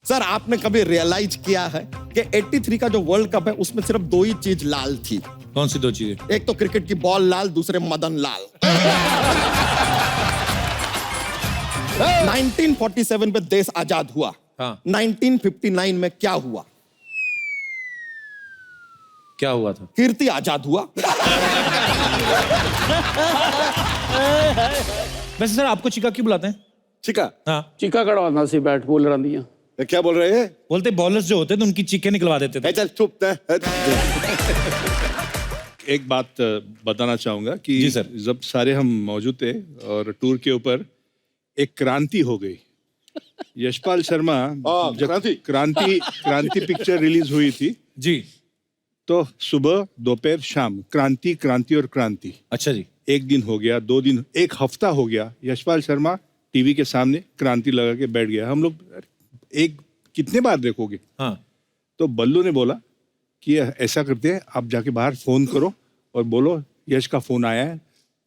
Sir आपने कभी realise किया है कि 83 का जो वर्ल्ड कप है उसमें सिर्फ दो ही चीज लाल थी? कौन सी दो चीजें? एक तो क्रिकेट की बॉल लाल, दूसरे मदन लाल। 1947 में देश आजाद हुआ। हाँ। 1959 में क्या हुआ? क्या हुआ था? कीर्ति आजाद हुआ। वैसे सर आपको चिका क्यों बुलाते हैं? चिका हाँ, चीका कड़वाना सी बैठ बोल रही क्या बोल रहे हैं? बोलते बॉलर्स जो होते थे उनकी चीखें निकलवा देते थे। चल चुप। एक बात बताना चाहूंगा कि जी सर। जब सारे हम मौजूद थे और टूर के ऊपर एक क्रांति हो गई। यशपाल शर्मा जब क्रांति पिक्चर रिलीज हुई थी जी। तो सुबह दोपहर शाम क्रांति और क्रांति। अच्छा जी। एक दिन हो गया, 2 दिन, एक हफ्ता हो गया, यशपाल शर्मा टीवी के सामने क्रांति लगा के बैठ गया। हम लोग एक कितने बार देखोगे? हाँ। तो बल्लू ने बोला कि ऐसा करते हैं, आप जाके बाहर फोन करो और बोलो यश का फोन आया है,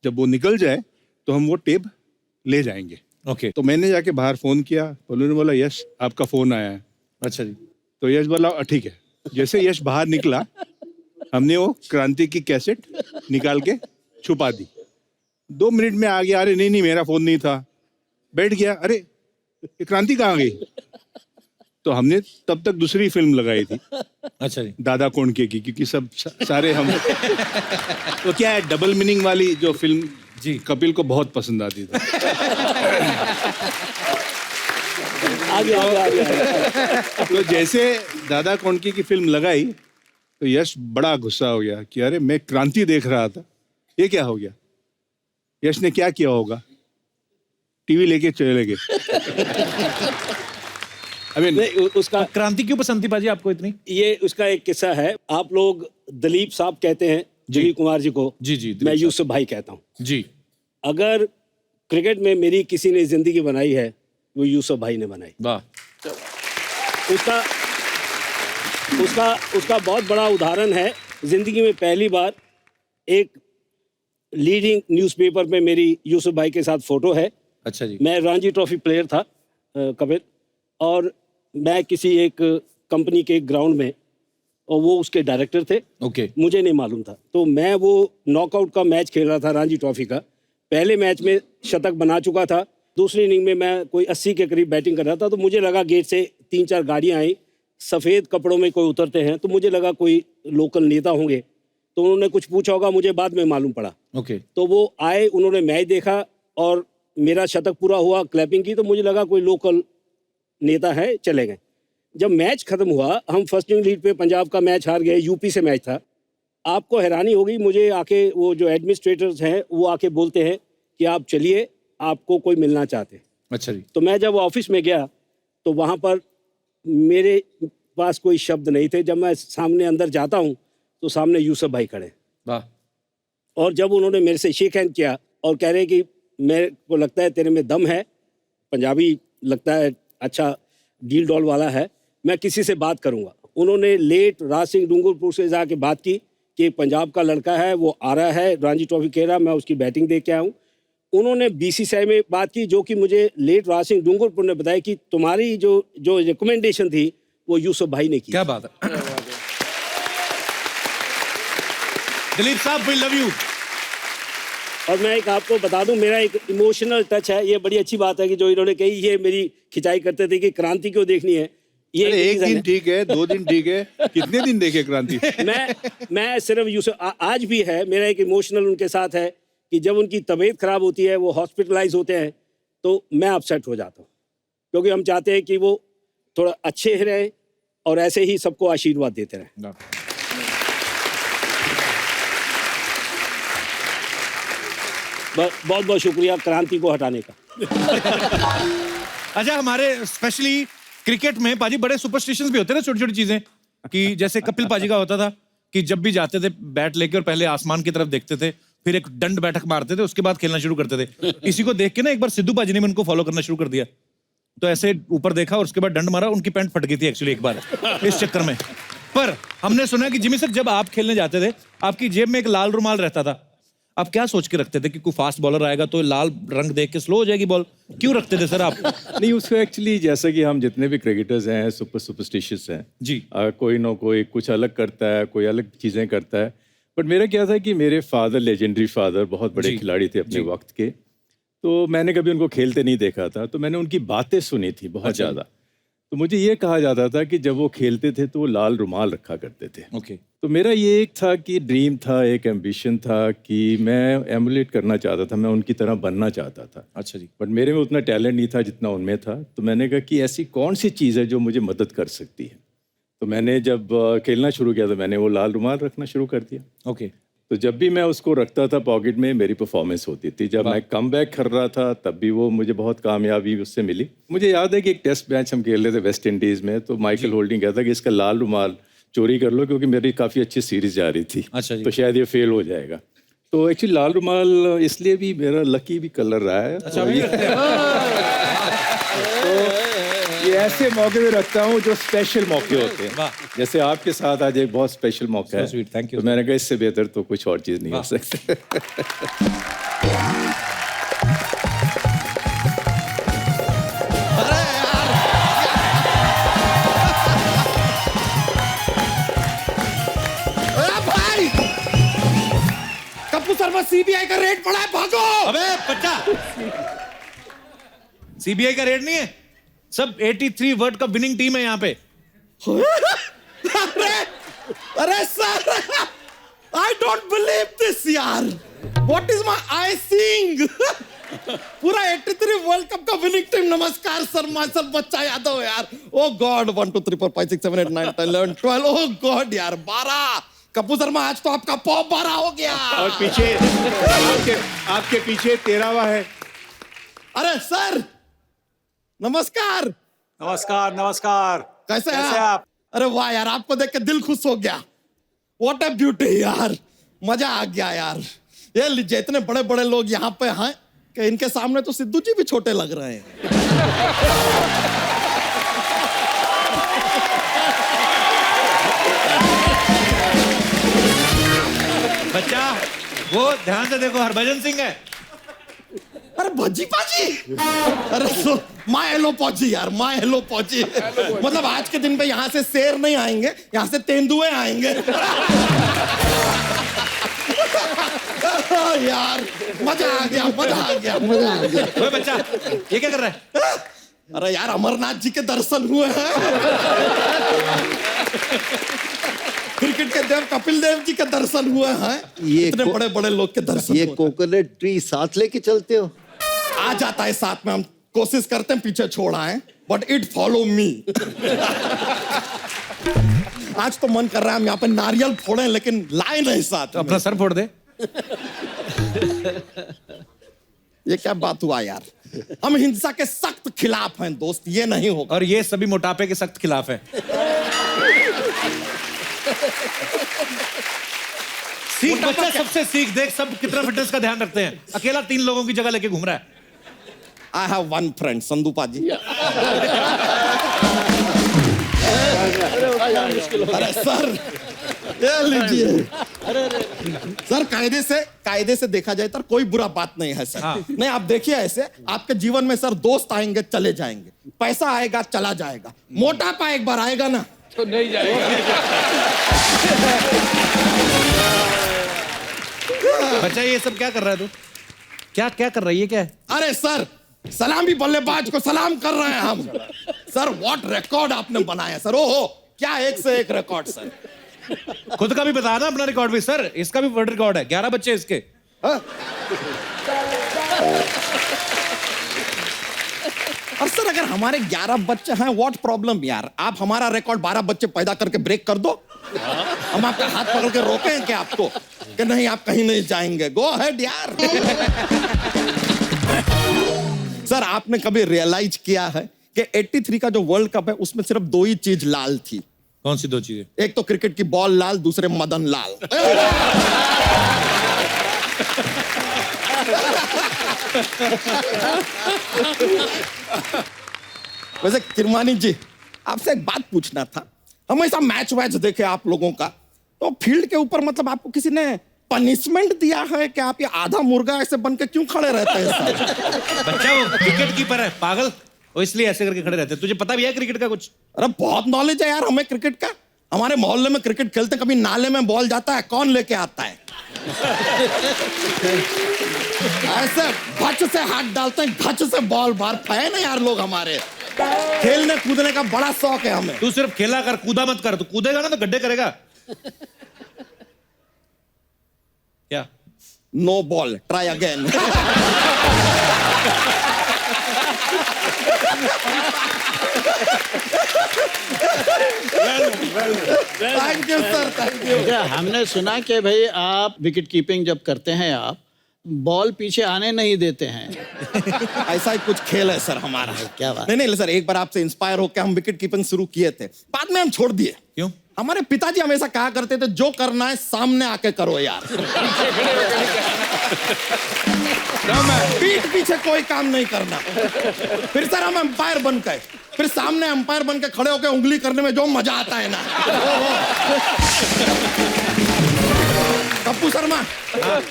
जब वो निकल जाए तो हम वो टेप ले जाएंगे। ओके। तो मैंने जाके बाहर फोन किया, बल्लू ने बोला यश आपका फोन आया है। अच्छा जी। तो यश बोला ठीक है। जैसे यश बाहर निकला, हमने वो क्रांति की कैसेट निकाल के छुपा दी। 2 मिनट में आ गया, अरे नहीं मेरा फोन नहीं था। बैठ गया, अरे ये क्रांति कहाँ गई? तो हमने तब तक दूसरी फिल्म लगाई थी। अच्छा जी। दादा कौन के की, क्योंकि सब सारे हम तो क्या है, डबल मीनिंग वाली जो फिल्म जी कपिल को बहुत पसंद आती थी। तो जैसे दादा कौनकी की फिल्म लगाई तो यश बड़ा गुस्सा हो गया कि अरे मैं क्रांति देख रहा था, ये क्या हो गया? यश ने क्या किया होगा? टीवी लेके चले गए। उसका क्रांति क्यों पसंद थी बाजी आपको इतनी? ये उसका एक किस्सा है। आप लोग दलीप साहब कहते हैं दिलीप कुमार जी को। जी जी। मैं यूसुफ भाई कहता हूँ। जी। अगर क्रिकेट में मेरी किसी ने जिंदगी बनाई है वो यूसुफ भाई ने बनाई। वाह। उसका बहुत बड़ा उदाहरण है। जिंदगी में पहली बार एक लीडिंग न्यूज़पेपर में मेरी यूसुफ भाई के साथ फोटो है। अच्छा जी। मैं रणजी ट्रॉफी प्लेयर था कपिल, और मैं किसी एक कंपनी के ग्राउंड में, और वो उसके डायरेक्टर थे। ओके। मुझे नहीं मालूम था। तो मैं वो नॉकआउट का मैच खेल रहा था रणजी ट्रॉफी का। पहले मैच में शतक बना चुका था, दूसरी इनिंग में मैं कोई 80 के करीब बैटिंग कर रहा था। तो मुझे लगा गेट से 3-4 गाड़ियां आई, सफ़ेद कपड़ों में कोई उतरते हैं, तो मुझे लगा कोई लोकल नेता होंगे। तो उन्होंने कुछ पूछा होगा, मुझे बाद में मालूम पड़ा। ओके। तो वो आए, उन्होंने मैच देखा और मेरा शतक पूरा हुआ, क्लैपिंग की, तो मुझे लगा कोई लोकल नेता है, चले गए। जब मैच खत्म हुआ, हम फर्स्ट इनिंग लीड पे पंजाब का मैच हार गए, यूपी से मैच था। आपको हैरानी होगी, मुझे आके वो जो एडमिनिस्ट्रेटर्स हैं वो आके बोलते हैं कि आप चलिए, आपको कोई मिलना चाहते हैं। अच्छा जी। तो मैं जब ऑफिस में गया तो वहाँ पर मेरे पास कोई शब्द नहीं थे। जब मैं सामने अंदर जाता हूँ तो सामने यूसुफ भाई खड़े। वाह। और जब उन्होंने मेरे से शेक हैंड किया और कह रहे कि मेरे को लगता है तेरे में दम है, पंजाबी लगता है, अच्छा डील डॉल वाला है, मैं किसी से बात करूंगा। उन्होंने लेट राज सिंह डूंगरपुर से जाके बात की कि पंजाब का लड़का है, वो आ रहा है, रणजी ट्रॉफी खेल रहा, मैं उसकी बैटिंग देख के आया हूँ। उन्होंने बीसीसीआई में बात की, जो कि मुझे लेट राज सिंह डूंगरपुर ने बताया कि तुम्हारी जो रिकमेंडेशन थी वो यूसुफ भाई ने की। क्या बात है। दिलीप साहब, वी लव यू। और मैं एक आपको बता दूं, मेरा एक इमोशनल टच है। ये बड़ी अच्छी बात है कि जो इन्होंने कही, ये मेरी खिंचाई करते थे कि क्रांति क्यों देखनी है। ये एक दिन ठीक है, 2 दिन ठीक है, कितने दिन देखे क्रांति? मैं सिर्फ यूसुफ आज भी है, मेरा एक इमोशनल उनके साथ है कि जब उनकी तबीयत खराब होती है, वो हॉस्पिटलाइज होते हैं, तो मैं अपसेट हो जाता हूँ, क्योंकि हम चाहते हैं कि वो थोड़ा अच्छे रहें और ऐसे ही सबको आशीर्वाद देते रहें। बहुत बहुत शुक्रिया क्रांति को हटाने का। अच्छा, हमारे स्पेशली क्रिकेट में पाजी बड़े सुपरस्टिशंस भी होते हैं ना, छोटी छोटी चीजें, कि जैसे कपिल पाजी का होता था कि जब भी जाते थे बैट लेके और पहले आसमान की तरफ देखते थे, फिर एक दंड बैठक मारते थे, उसके बाद खेलना शुरू करते थे। इसी को देख के ना एक बार सिद्धू पाजी ने भी उनको फॉलो करना शुरू कर दिया। तो ऐसे ऊपर देखा और उसके बाद दंड मारा, उनकी पैंट फट गई थी एक्चुअली एक बार इस चक्कर में। पर हमने सुना कि जिमी सर, जब आप खेलने जाते थे आपकी जेब में एक लाल रुमाल रहता था। आप क्या सोच के रखते थे कि कोई फास्ट बॉलर आएगा तो लाल रंग देख के स्लो हो जाएगी बॉल? क्यों रखते थे सर आप? नहीं, उसको एक्चुअली जैसा कि हम जितने भी क्रिकेटर्स हैं सुपरस्टिशियस हैं जी। कोई ना कोई कुछ अलग करता है, कोई अलग चीज़ें करता है। बट मेरा क्या था कि मेरे फादर लेजेंडरी फादर बहुत बड़े जी, खिलाड़ी थे अपने जी। वक्त के, तो मैंने कभी उनको खेलते नहीं देखा था, तो मैंने उनकी बातें सुनी थी बहुत अच्छा। ज़्यादा। तो मुझे ये कहा जाता था कि जब वो खेलते थे तो वो लाल रुमाल रखा करते थे। ओके। तो मेरा ये एक था कि ड्रीम था, एक एम्बिशन था कि मैं एमुलेट करना चाहता था, मैं उनकी तरह बनना चाहता था। अच्छा जी। बट मेरे में उतना टैलेंट नहीं था जितना उनमें था। तो मैंने कहा कि ऐसी कौन सी चीज़ है जो मुझे मदद कर सकती है। तो मैंने जब खेलना शुरू किया तो मैंने वो लाल रुमाल रखना शुरू कर दिया। ओके। तो जब भी मैं उसको रखता था पॉकेट में, मेरी परफॉर्मेंस होती थी। जब मैं कम बैक कर रहा था तब भी वो मुझे बहुत कामयाबी उससे मिली। मुझे याद है कि एक टेस्ट मैच हम खेल रहे थे वेस्ट इंडीज़ में, तो माइकल होल्डिंग कहता कि इसका लाल रुमाल चोरी कर लो क्योंकि मेरी काफ़ी अच्छी सीरीज जा रही थी। अच्छा जी। तो शायद ये फेल हो जाएगा। तो एक्चुअली लाल रुमाल इसलिए भी मेरा लकी भी कलर रहा है। अच्छा, तो ये ऐसे मौके पे रखता हूँ जो स्पेशल मौके होते हैं। वाह। जैसे आपके साथ आज एक बहुत स्पेशल मौका है। So sweet, thank you. तो मैंने कहा इससे बेहतर तो कुछ और चीज़ नहीं हो सकती। भाई कपूर शर्मा सीबीआई का रेड पड़ा है, भागो। अबे बच्चा, सीबीआई का रेड नहीं है, सब 83 वर्ल्ड कप विनिंग टीम है यहाँ पे। अरे अरे sir, I don't believe this यार। What is my eye seeing? पूरा 83 वर्ल्ड कप का विनिंग टीम। नमस्कार सर, मार्शल बच्चा यादव यार। ओ गॉड, 1 2 3 4 5 6 7 8 9 10 11 12। ओ गॉड यार, 12। कपूर शर्मा आज तो आपका पॉप 12 हो गया। और पीछे आपके पीछे 13वां है। अरे सर नमस्कार। नमस्कार नमस्कार। कैसे हैं कैसे आप? आप? अरे वाह यार, आपको देख के दिल खुश हो गया। व्हाट अ ब्यूटी यार, मजा आ गया यार। ये लीजिए, इतने बड़े बड़े लोग यहाँ पे हैं कि इनके सामने तो सिद्धू जी भी छोटे लग रहे हैं। बच्चा वो ध्यान से देखो, हरभजन सिंह है। अरे भज्जी पाजी, अरे सो माय हेलो पौजी यार, माय हेलो पौजी। मतलब आज के दिन पे यहाँ से शेर नहीं आएंगे, यहाँ से तेंदुए आएंगे। यार मजा आ गया, मजा आ गया, मजा आ गया। ओए बच्चा, ये क्या कर रहा है? अरे यार, अमरनाथ जी के दर्शन हुए हैं। क्रिकेट के देव कपिल देव जी के दर्शन हुए हैं। ये इतने बड़े बड़े लोग के दर्शन ये हुए हैं। कोकोनट ट्री साथ लेके चलते हो? आ जाता है साथ में, हम कोशिश करते हैं पीछे छोड़ आए, बट इट फॉलो मी। आज तो मन कर रहा है हम यहाँ पे नारियल फोड़े, लेकिन लाए नहीं साथ में। अपना सर फोड़ दे। ये क्या बात हुआ यार? हम हिंसा के सख्त खिलाफ हैं दोस्त, ये नहीं होगा। और ये सभी मोटापे के सख्त खिलाफ है। सीख बच्चा, सबसे सीख। देख सब कितना फिटनेस का ध्यान रखते हैं, अकेला 3 लोगों की जगह लेके घूम रहा है। आई हैव वन फ्रेंड, संदूपा जी। अरे सर, ये लीजिए। सर कायदे से देखा जाए तो कोई बुरा बात नहीं है सर। हाँ। नहीं, आप देखिए ऐसे आपके जीवन में सर दोस्त आएंगे चले जाएंगे, पैसा आएगा चला जाएगा, मोटापा एक बार आएगा ना तो नहीं जाएगा। बच्चा ये सब क्या कर रहा है तू? क्या क्या कर रहा है? ये क्या है? अरे सर, सलामी बल्लेबाज को सलाम कर रहे हैं हम। सर व्हाट रिकॉर्ड आपने बनाया सर। ओहो, क्या एक से एक रिकॉर्ड सर। खुद का भी बता ना अपना रिकॉर्ड भी। सर इसका भी वर्ल्ड रिकॉर्ड है, 11 बच्चे इसके। हाँ? और सर अगर हमारे 11 बच्चे हैं, व्हाट प्रॉब्लम यार? आप हमारा रिकॉर्ड 12 बच्चे पैदा करके ब्रेक कर दो। हम आपका हाथ पकड़ के रोकें क्या आपको कि नहीं आप कहीं नहीं जाएंगे? गो अहेड यार। सर आपने कभी रियलाइज किया है कि 83 का जो वर्ल्ड कप है उसमें सिर्फ 2 ही चीज लाल थी? कौन सी 2 चीजें? एक तो क्रिकेट की बॉल लाल, दूसरे मदन लाल। वैसे किरमानी जी, आपसे एक बात पूछना था। हमेशा मैच वैच देखे आप लोगों का, तो फील्ड के ऊपर मतलब आपको किसी ने पनिशमेंट दिया है कि आप ये आधा मुर्गा ऐसे बन के क्यों खड़े रहते हैं सर? बच्चा वो विकेट कीपर है पागल, वो इसलिए ऐसे करके खड़े रहते हैं। तुझे पता भी है क्रिकेट का कुछ? अरे बहुत नॉलेज है यार हमें क्रिकेट का। हमारे मोहल्ले में क्रिकेट खेलते, कभी नाले में बॉल जाता है, कौन लेके आता है? ऐसे भच से हाथ डालते हैं, घच से बॉल बाहर। है ना यार लोग हमारे, खेलने कूदने का बड़ा शौक है हमें। तू सिर्फ खेला कर, कूदा मत कर। तू कूदेगा ना तो गड्ढे करेगा। क्या? No ball, try again. Thank you sir, thank you. अच्छा, हमने सुना कि भाई आप विकेट कीपिंग जब करते हैं आप बॉल पीछे आने नहीं देते हैं। ऐसा ही कुछ खेल है सर हमारा। क्या बात? नहीं सर, एक बार आपसे इंस्पायर होकर हम विकेट कीपिंग शुरू किए थे, बाद में हम छोड़ दिए। क्यों? हमारे पिताजी हमेशा कहा करते थे जो करना है सामने आके करो यार। पीठ पीछे कोई काम नहीं करना। फिर सर हम अंपायर बन गए, फिर सामने अंपायर बन के खड़े होकर उंगली करने में जो मजा आता है ना। Kappu Sharma,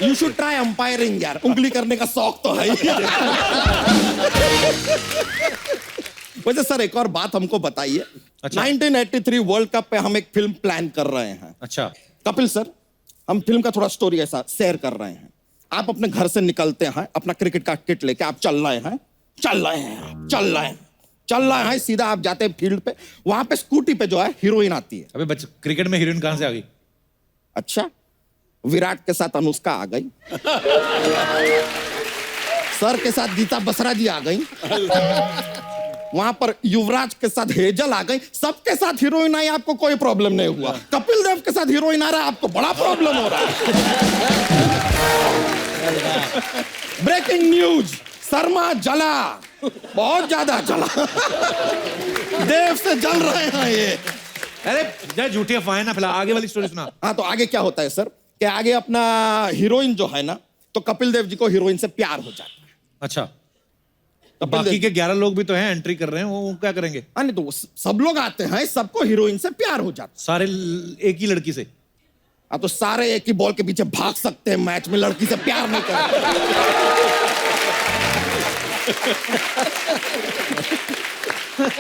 you should try umpiring यार, उंगली करने का शौक तो है ही। वैसे सर एक और बात हमको बताइए। अच्छा। 1983 वर्ल्ड कप पे हम एक फिल्म प्लान कर रहे हैं। अच्छा। कपिल सर, हम फिल्म का थोड़ा स्टोरी ऐसा शेयर कर रहे हैं। आप अपने घर से निकलते हैं अपना क्रिकेट का किट लेके, आप चल रहे हैं, सीधा आप जाते हैं फील्ड पे, वहां पे स्कूटी पे जो है हीरोइन आती है। अबे बच्चा, क्रिकेट में हीरोइन कहां से आ गई? अच्छा, विराट के साथ अनुष्का आ गई, सर के साथ गीता बसरा जी आ गई, वहां पर युवराज के साथ हेजल आ गई। सबके साथ हीरोइन आई, आपको कोई प्रॉब्लम नहीं हुआ। कपिल देव के साथ हीरोइन आ रहा है, आपको बड़ा प्रॉब्लम हो रहा है। ब्रेकिंग न्यूज, शर्मा जला, बहुत ज्यादा जला। देव से जल रहे हैं ये। अरे जय झूठी अफवाहें ना फैला, आगे वाली स्टोरी सुना। हाँ, तो आगे क्या होता है सर कि आगे अपना हीरोइन जो है ना, तो कपिल देव जी को हीरोइन से प्यार हो जाता है। अच्छा, तो बाकी के 11 लोग भी तो हैं, एंट्री कर रहे हैं, वो क्या करेंगे? हाँ, नहीं तो सब लोग आते हैं, सबको हीरोइन से प्यार हो जाता है। सारे एक ही लड़की से? हाँ, तो सारे एक ही बॉल के पीछे भाग सकते हैं मैच में, लड़की से प्यार नहीं करते।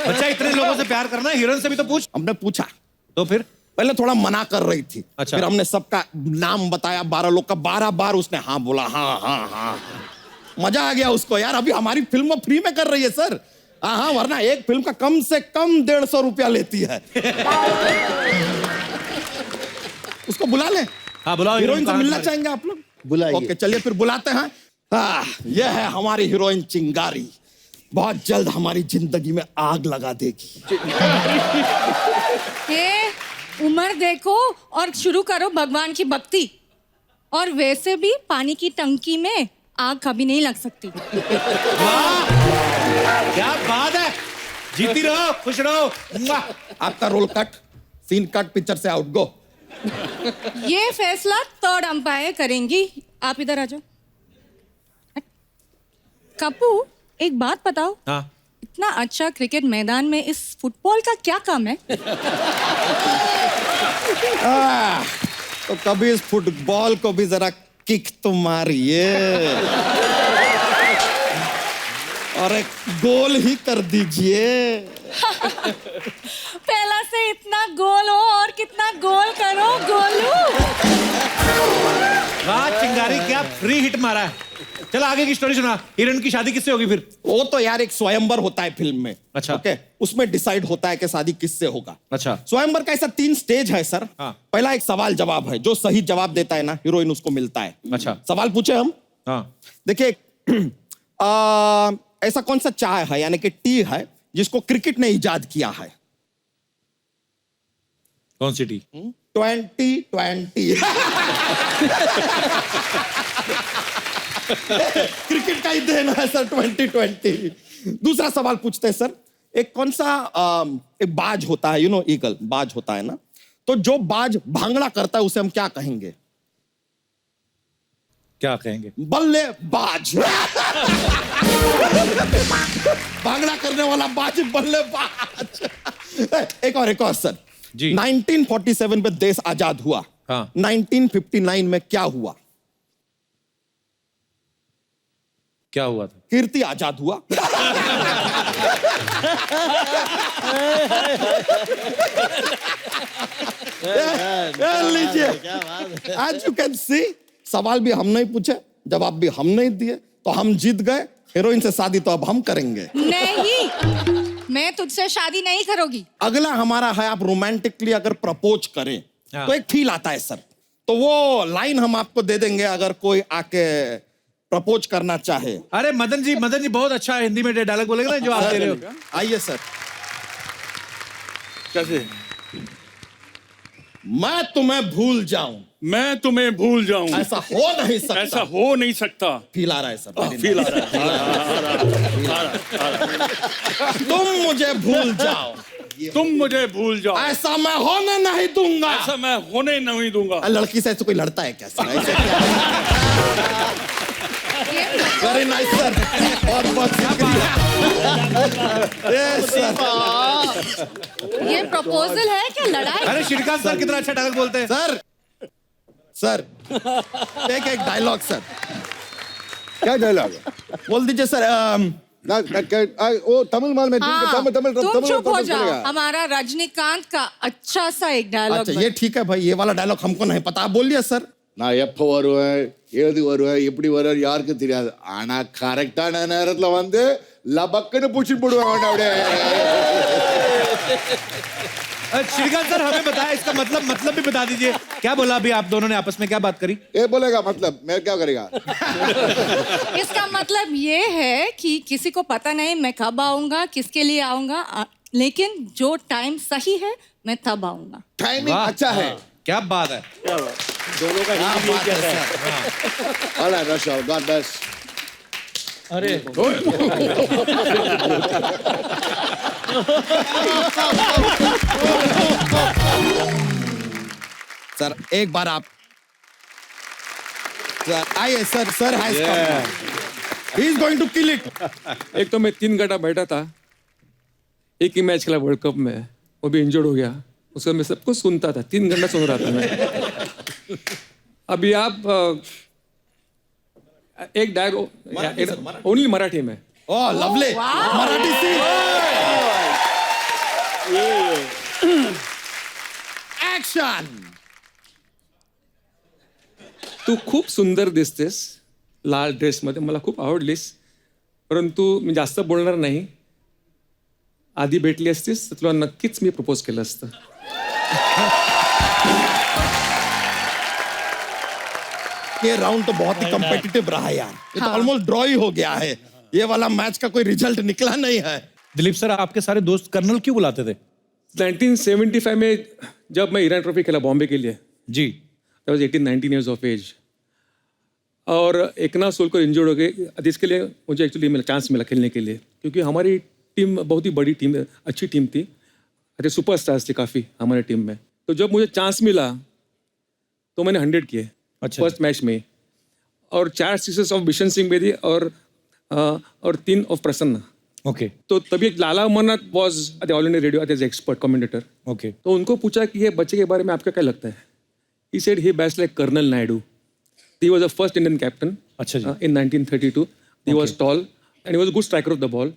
बच्चा, इतने लोगों से प्यार करना है, हीरोइन से भी तो पूछ। हमने पूछा, तो फिर पहले थोड़ा मना कर रही थी। अच्छा। फिर हमने सबका नाम बताया, 12 लोग का, 12 बार उसने हाँ बोला। हाँ। मजा आ गया उसको यार। अभी हमारी फिल्म फ्री में कर रही है सर। हाँ, वरना एक फिल्म का कम से कम 150 रुपया लेती है। उसको बुला ले। हाँ, बुलाओ। हीरोइन से कहाँ मिलना तुम्हारी? चाहेंगे आप लोग? बुलाइए। ओके, चलिए फिर बुलाते हैं। ये है हमारी हीरोइन चिंगारी, बहुत जल्द हमारी जिंदगी में आग लगा देगी। हे, उम्र देखो और शुरू करो भगवान की भक्ति। और वैसे भी पानी की टंकी में आग कभी नहीं लग सकती। क्या बात है, जीती रहो, खुश रहो। मुआ। आपका role cut, scene cut, picture से आउट, गो। ये फैसला थर्ड अंपायर करेंगी। आप इधर आ जाओ। कप्पू, एक बात बताओ। हाँ। इतना अच्छा क्रिकेट मैदान में इस फुटबॉल का क्या काम है? तो कभी इस फुटबॉल को भी जरा किक तो मारिए और एक गोल ही कर दीजिए। पहला से इतना गोल हो और कितना गोल करो गोलू। वाह चिंगारी, क्या फ्री हिट मारा है। चल आगे की स्टोरी सुना। हीरोइन की शादी किससे होगी फिर? वो तो यार एक स्वयंवर होता है फिल्म में। अच्छा। ओके, उसमें डिसाइड होता है कि शादी किससे होगा। अच्छा। स्वयंवर का ऐसा 3 स्टेज है सर। हाँ। पहला एक सवाल जवाब है, जो सही जवाब देता है ना, हीरोइन उसको मिलता है। अच्छा। सवाल पूछे हम। हाँ। देखिए, ऐसा कौन सा चाय है यानी कि टी है जिसको क्रिकेट ने इजाद किया है? कौन सी टी? 2020। क्रिकेट का ही देना है सर 2020। दूसरा सवाल पूछते हैं सर, एक कौन सा एक बाज होता है, ईगल बाज होता है ना, तो जो बाज भांगड़ा करता है उसे हम क्या कहेंगे? क्या कहेंगे? बल्लेबाज। भांगड़ा करने वाला बाज बल्लेबाज। एक और सर जी। 1947 में देश आजाद हुआ। हाँ 1959 में क्या हुआ? क्या हुआ था? कीर्ति आजाद हुआ। लीजिए, एज यू कैन सी, सवाल भी हम नहीं पूछे, जवाब भी हम नहीं दिए, तो हम जीत गए। हीरोइन से शादी तो अब हम करेंगे। नहीं, मैं तुझसे शादी नहीं करूंगी। अगला हमारा है, आप रोमांटिकली अगर प्रपोज करें हाँ। तो एक फील आता है सर, तो वो लाइन हम आपको दे देंगे अगर कोई आके प्रपोज करना चाहे। अरे मदन जी बहुत अच्छा है, हिंदी में डायलॉग बोलेगा ना जो आप दे रहे हो। आइए सर। कैसे? मैं तुम्हें भूल जाऊं, मैं तुम्हें भूल जाऊं, ऐसा हो नहीं सकता। ऐसा हो नहीं सकता। फील आ रहा है सर, फील आ रहा है। तुम मुझे भूल जाओ, तुम मुझे भूल जाओ, ऐसा मैं होने नहीं दूंगा। ऐसा मैं होने नहीं दूंगा। लड़की से ऐसे कोई लड़ता है क्या सर? ऐसे वेरी नाइस सर, बहुत बहुत शुक्रिया। ये प्रपोजल है क्या लड़ाई? अरे श्रीकांत सर कितना अच्छा डायलॉग बोलते हैं। सर एक डायलॉग सर, क्या डायलॉग है? बोल दीजिए सर। वो तमिल माल में हाँ, तमिल तुम चुप हो जाओ। चलेगा। हमारा रजनीकांत का अच्छा सा एक डायलॉग। अच्छा ये ठीक है भाई, ये वाला डायलॉग हमको नहीं पता, आप बोलिए सर। நான் எப்போ வருவேன், ஏது வருவேன், எப்படி வருவேன் யாருக்கு தெரியாது. ஆனா கரெக்டான நேரத்துல வந்து லபக்குன்னு பூச்சி போடுவாங்க அப்படியே. श्रीकांत सर हमें बताया इसका मतलब भी बता दीजिए। क्या बोला अभी आप दोनों ने आपस में, क्या बात करी? ये बोलेगा मतलब मैं क्या करेगा? इसका मतलब ये है कि किसी को पता नहीं मैं कब आऊंगा, किसके लिए आऊंगा, लेकिन जो टाइम सही है मैं तब आऊंगा। टाइमिंग अच्छा है। क्या बात है। दोनों का हिंदी में क्या है? All right, Rashal, God bless. अरे सर एक बार आप सर आइए sir. Sir he is going to kill it. एक तो मैं 3 घंटा बैठा था, एक ही मैच खेला वर्ल्ड कप में, वो भी इंजर्ड हो गया। उसका मैं सब कुछ सुनता था, 3 घंटा सुन रहा था मैं। अभी आप एक डायलॉग ओनली मराठी में। ओह लवली, मराठी सी एक्शन। तू खूप सुंदर दिसतेस लाल ड्रेसमध्ये, मला खूप आवडलीस, परंतु मी जास्त बोलणार नाही. आधी भेटली असतीस तर तुला नक्कीच मी प्रपोज केलं असतं. ये राउंड तो बहुत ही कम्पिटिटिव रहा है यार, ये तो ऑलमोस्ट ड्रॉ ही हो गया है। ये वाला मैच का कोई रिजल्ट निकला नहीं है। दिलीप सर आपके सारे दोस्त कर्नल क्यों बुलाते थे? 1975 में जब मैं ईरान ट्रॉफी खेला बॉम्बे के लिए, जी I was 18-19 years of age, और एकनाथ सोलकर इंजर्ड हो गए, जिसके लिए मुझे एक्चुअली मिला चांस मिला खेलने के लिए, क्योंकि हमारी टीम बहुत ही बड़ी टीम, अच्छी टीम थी, अच्छे सुपरस्टार्स थे काफ़ी हमारे टीम में. तो जब मुझे चांस मिला तो मैंने 100 किए फर्स्ट मैच में, और 4 सिक्सेस ऑफ बिशन सिंह बेदी और 3 ऑफ प्रसन्न. ओके तो तभी एक Lala Amarnath was the All India Radio as expert commentator. Okay तो उनको पूछा कि ये बच्चे के बारे में आपका क्या लगता है. He said he bats like Colonel Naidu. He was the first Indian captain in 1932. He was tall and he was a good striker of the ball.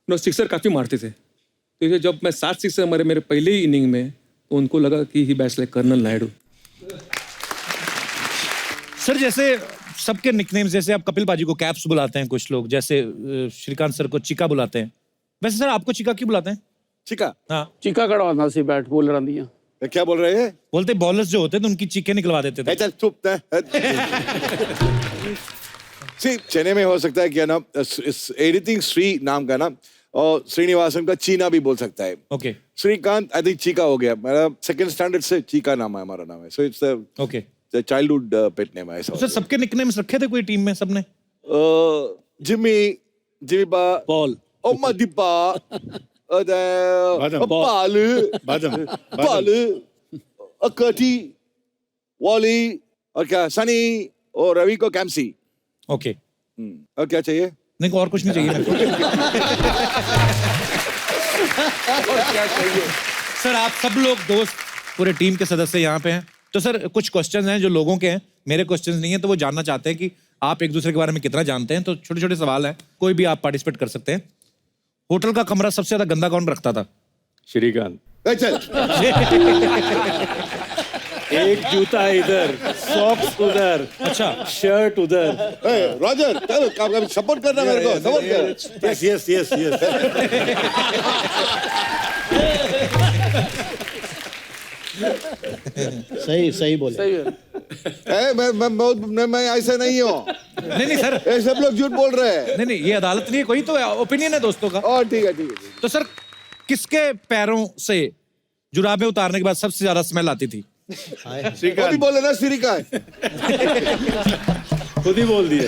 Sixer काफ़ी मारते थे. तो ये जब मैं 7 सिक्सर मारे मेरे पहले ही इनिंग में, तो उनको लगा कि he bats like colonel Naidu. Sir जैसे सबके निकनेम्स, जैसे आप कपिल पाजी को कैप्स बुलाते हैं कुछ लोग, जैसे श्रीकांत सर को चिका बुलाते हैं, वैसे सर आपको चिका क्यों बुलाते हैं? चिका हाँ चीका कड़वा सी बैट बोल रही है. क्या बोल रहे हैं? बोलते बॉलर्स जो होते थे उनकी चीखें निकलवा देते थे. चल चुप सी चेन्नई में हो सकता है क्या ना, एनीथिंग श्री नाम का ना, और श्रीनिवासन का चीना भी बोल सकता है. Okay Srikanth I think Cheeka हो गया. मेरा सेकंड स्टैंडर्ड से चीका नाम है, हमारा नाम है. So it's okay childhood pet name है. ऐसा सर सबके निकनेम्स रखे थे कोई टीम में सबने? जिमी, जिमी बा, पॉल, ओमा दीपा, पालू, पालू, अकटी, वॉली, और क्या सनी और रवि को कैम्सी. ओके और क्या चाहिए? नहीं और कुछ नहीं चाहिए मेरे को. और क्या चाहिए? सर आप सब लोग दोस्त पूरे टीम के सदस्य यहाँ पे हैं, तो सर कुछ क्वेश्चंस हैं जो लोगों के हैं, मेरे क्वेश्चंस नहीं है, तो वो जानना चाहते हैं कि आप एक दूसरे के बारे में कितना जानते हैं। तो छोटे छोटे सवाल हैं, कोई भी आप पार्टिसिपेट कर सकते हैं। होटल का कमरा सबसे ज्यादा गंदा कौन रखता था? श्रीकांत। चल एक जूता इधर, सॉक्स उधर, अच्छा, शर्ट उधर। रॉजर चल सपोर्ट करना मेरे को, सपोर्ट कर। Yes yes yes yes. सही सही बोले। सही है। मैं ऐसा नहीं हूँ, नहीं सर, ये सब लोग झूठ बोल रहे हैं। नहीं ये अदालत नहीं है कोई, तो ओपिनियन है दोस्तों का। और ठीक है ठीक है। तो सर किसके पैरों से जुराबें उतारने के बाद सबसे ज्यादा स्मेल आती थी? वो भी बोले ना श्री का है। खुद ही बोल दिए।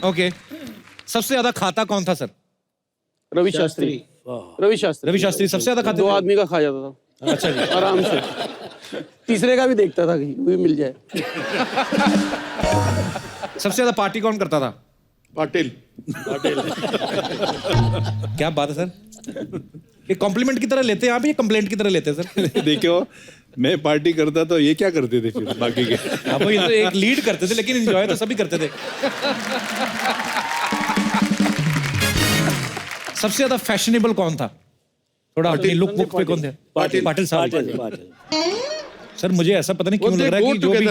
ओके, सबसे ज्यादा खाता कौन था सर? रवि शास्त्री। रवि शास्त्री। रवि शास्त्री सबसे ज्यादा खाते 2 थे? आदमी का खा जाता था। अच्छा जी। आराम से। तीसरे का भी देखता था कि वो भी मिल जाए। सबसे ज्यादा पार्टी कौन करता था? पाटिल। क्या बात है सर, ये कॉम्प्लीमेंट की तरह लेते हैं आप, ये कंप्लेंट की तरह लेते हैं सर? देखो मैं पार्टी करता तो ये क्या करते थे फिर बाकी के? आप ये तो एक लीड करते थे, लेकिन एंजॉय तो सभी करते थे। सबसे ज्यादा फैशनेबल कौन था? थोड़ा अपनी लुक बुक पे कौन थे? पाटिल साहब। सर मुझे ऐसा पता नहीं क्यों लग रहा है कि जो भी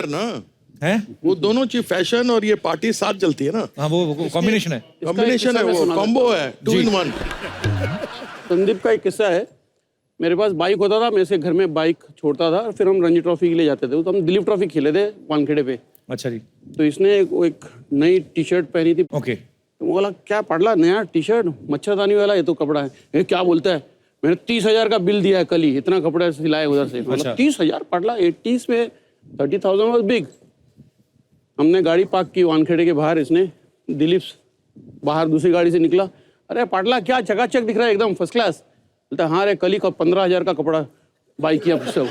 है वो दोनों चीज, फैशन और ये पार्टी साथ चलती है ना। हाँ वो कॉम्बिनेशन है, कॉम्बिनेशन है, वो कॉम्बो है, 2 in 1। संदीप का एक किस्सा है। मेरे पास बाइक होता था, मेरे से घर में बाइक छोड़ता था, फिर हम रणजी ट्रॉफी के लिए जाते थे। तो हम दिलीप ट्रॉफी खेले थे वानखेड़े पे। अच्छा जी। तो इसने एक नई टी शर्ट पहनी थी। ओके। तो बोला क्या पड़ला, नया टी शर्ट मच्छरदानी वाला, ये तो कपड़ा है। ये क्या बोलता है, मैंने 30,000 का बिल दिया है कल ही, इतना कपड़ा सिलाया उधर से। अच्छा। 30,000 पड़ला, 80s में 30,000 वाज बिग। हमने गाड़ी पार्क की वानखेड़े के बाहर, इसने दिलीप बाहर दूसरी गाड़ी से निकला, अरे पाटला क्या चकाचक दिख रहा है एकदम फर्स्ट क्लास। बोलता हाँ रे, कल ही का 15,000 का कपड़ा बाई किया सब।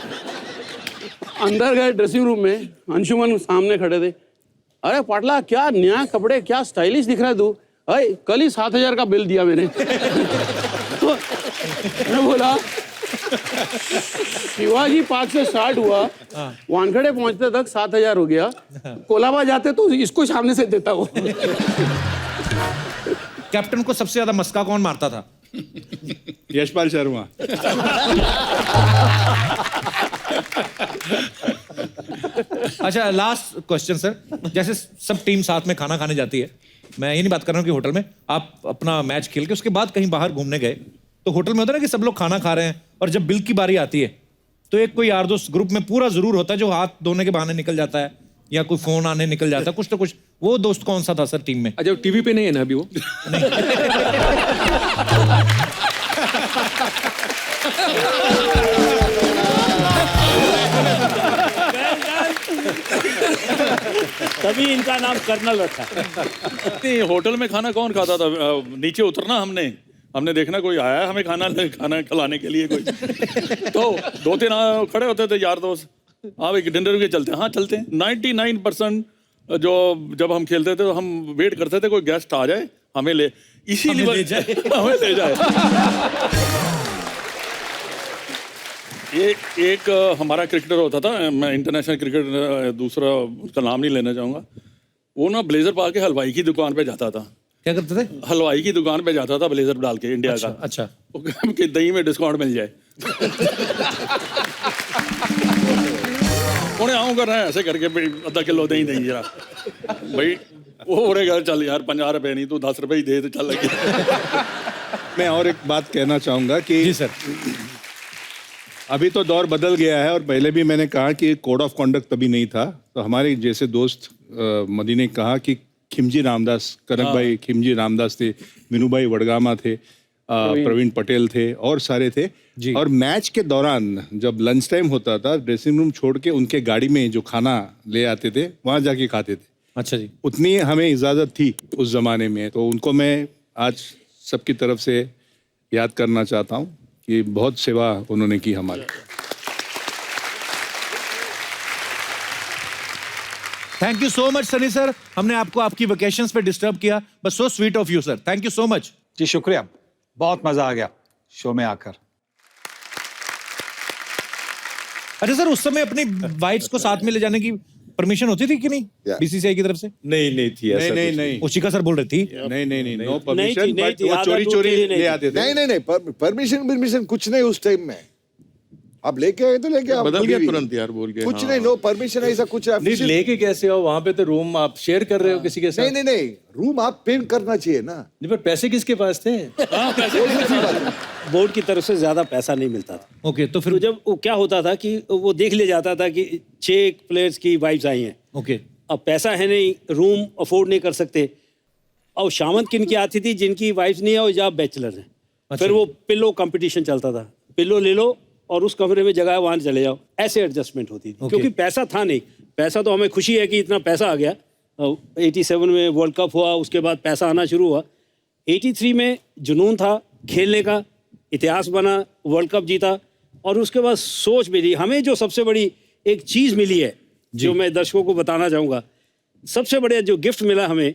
अंदर गए ड्रेसिंग रूम में, अंशुमन सामने खड़े थे, अरे पाटला क्या नया कपड़े, क्या स्टाइलिश दिख रहा है तू, अरे कल ही 7,000 का बिल दिया मैंने। तो मैं बोला शिवाजी पार्क से स्टार्ट हुआ, वानखेड़े पहुंचते तक 7,000 हो गया, कोलाबा जाते तो इसको सामने से देता वो। कैप्टन को सबसे ज्यादा मस्का कौन मारता था? यशपाल शर्मा। अच्छा लास्ट क्वेश्चन सर, जैसे सब टीम साथ में खाना खाने जाती है, मैं ये नहीं बात कर रहा हूँ कि होटल में आप अपना मैच खेल के उसके बाद कहीं बाहर घूमने गए, तो होटल में होता है ना कि सब लोग खाना खा रहे हैं और जब बिल की बारी आती है तो एक कोई यार दोस्त ग्रुप में पूरा जरूर होता है जो हाथ धोने के बहाने निकल जाता है या कोई फोन आने निकल जाता है, कुछ तो कुछ। वो दोस्त कौन सा था सर टीम में? अच्छा टीवी पे नहीं है ना अभी वो? तभी इनका नाम कर्नल रखा। नहीं, होटल में खाना कौन खाता था? नीचे उतरना हमने देखना कोई आया है हमें खाना खिलाने के लिए कोई। तो 2-3 खड़े होते थे यार दोस्त, आप एक डिनर के चलते हैं, हाँ चलते हैं। 99% जो जब हम खेलते थे तो हम वेट करते थे कोई गेस्ट आ जाए हमें ले, इसीलिए हमें ले जाए। एक हमारा क्रिकेटर होता था, मैं इंटरनेशनल क्रिकेट, दूसरा उसका नाम नहीं लेना चाहूँगा, वो ना ब्लेजर पा के हलवाई की दुकान पे जाता था। क्या करते थे? हलवाई की दुकान पे जाता था ब्लेजर डाल के, इंडिया अच्छा, का। अच्छा। कि दही में डिस्काउंट मिल जाए। उन्हें आऊँ कर रहे हैं ऐसे करके, आधा किलो दही जरा भाई, वो बोले घर चल यार 50 रुपए नहीं, तू 10 रुपए ही दे तो चल लगे। मैं और एक बात कहना चाहूँगा कि जी सर, अभी तो दौर बदल गया है और पहले भी मैंने कहा कि कोड ऑफ कॉन्डक्ट तभी नहीं था। तो हमारे जैसे दोस्त मदी ने कहा कि खिमजी रामदास, कनक भाई खिमजी रामदास थे, मीनू भाई वडगामा थे, प्रवीण पटेल थे और सारे थे। और मैच के दौरान जब लंच टाइम होता था, ड्रेसिंग रूम छोड़ के उनके गाड़ी में जो खाना ले आते थे वहाँ जाके खाते थे। अच्छा जी। उतनी हमें इजाज़त थी उस ज़माने में, तो उनको मैं आज सबकी तरफ से याद करना चाहता हूँ कि बहुत सेवा उन्होंने की हमारी। Thank you so much Sunny sir, हमने आपको आपकी वेकेशंस पे डिस्टर्ब किया, but so sweet of you sir, thank you so much. जी शुक्रिया, बहुत मजा आ गया शो में आकर। अच्छा सर, उस समय अपनी वाइफ्स को साथ में ले जाने की परमिशन होती थी कि नहीं Yeah. बीसीसीआई की तरफ से? नहीं थी ऐसा नहीं कुछ नहीं उशिका सर बोल रही थी। नहीं नो नहीं परमिशन, थी, बट वो आधा चोरी दूध चोरी के लिए नहीं ले थी। आते थे। नहीं परमिशन कुछ नहीं उस टाइम में। आप लेके आए तो लेके आओ, बदल कभी गया भी। तुरंत यार, बोल के कुछ हाँ। नहीं, नो परमिशन ऐसा कुछ नहीं official- लेके कैसे आओ? वहां पे तो रूम आप शेयर कर रहे हो किसी के साथ। नहीं रूम आप पे करना चाहिए ना। नहीं, पर पैसे किसके पास थे? बोर्ड की तरफ से ज्यादा पैसा नहीं मिलता था। ओके, तो तो फिर जब वो क्या होता था कि वो देख लिया जाता था कि 6 प्लेयर्स की वाइफ्स आई हैं, ओके अब पैसा है नहीं, रूम अफोर्ड नहीं कर सकते, और शामत किन की आती थी जिनकी वाइफ्स नहीं है और या बैचलर हैं। फिर वो पिल्लो कंपटीशन चलता था, पिल्लो ले लो और उस कमरे में जगह है वहाँ चले जाओ, ऐसे एडजस्टमेंट होती थी। क्योंकि पैसा था नहीं। पैसा तो हमें खुशी है कि इतना पैसा आ गया। 87 में वर्ल्ड कप हुआ, उसके बाद पैसा आना शुरू हुआ। 83 में जुनून था खेलने का, इतिहास बना, वर्ल्ड कप जीता, और उसके बाद सोच मिली हमें। जो सबसे बड़ी एक चीज़ मिली है जो मैं दर्शकों को बताना चाहूँगा, सबसे बड़ा जो गिफ्ट मिला हमें,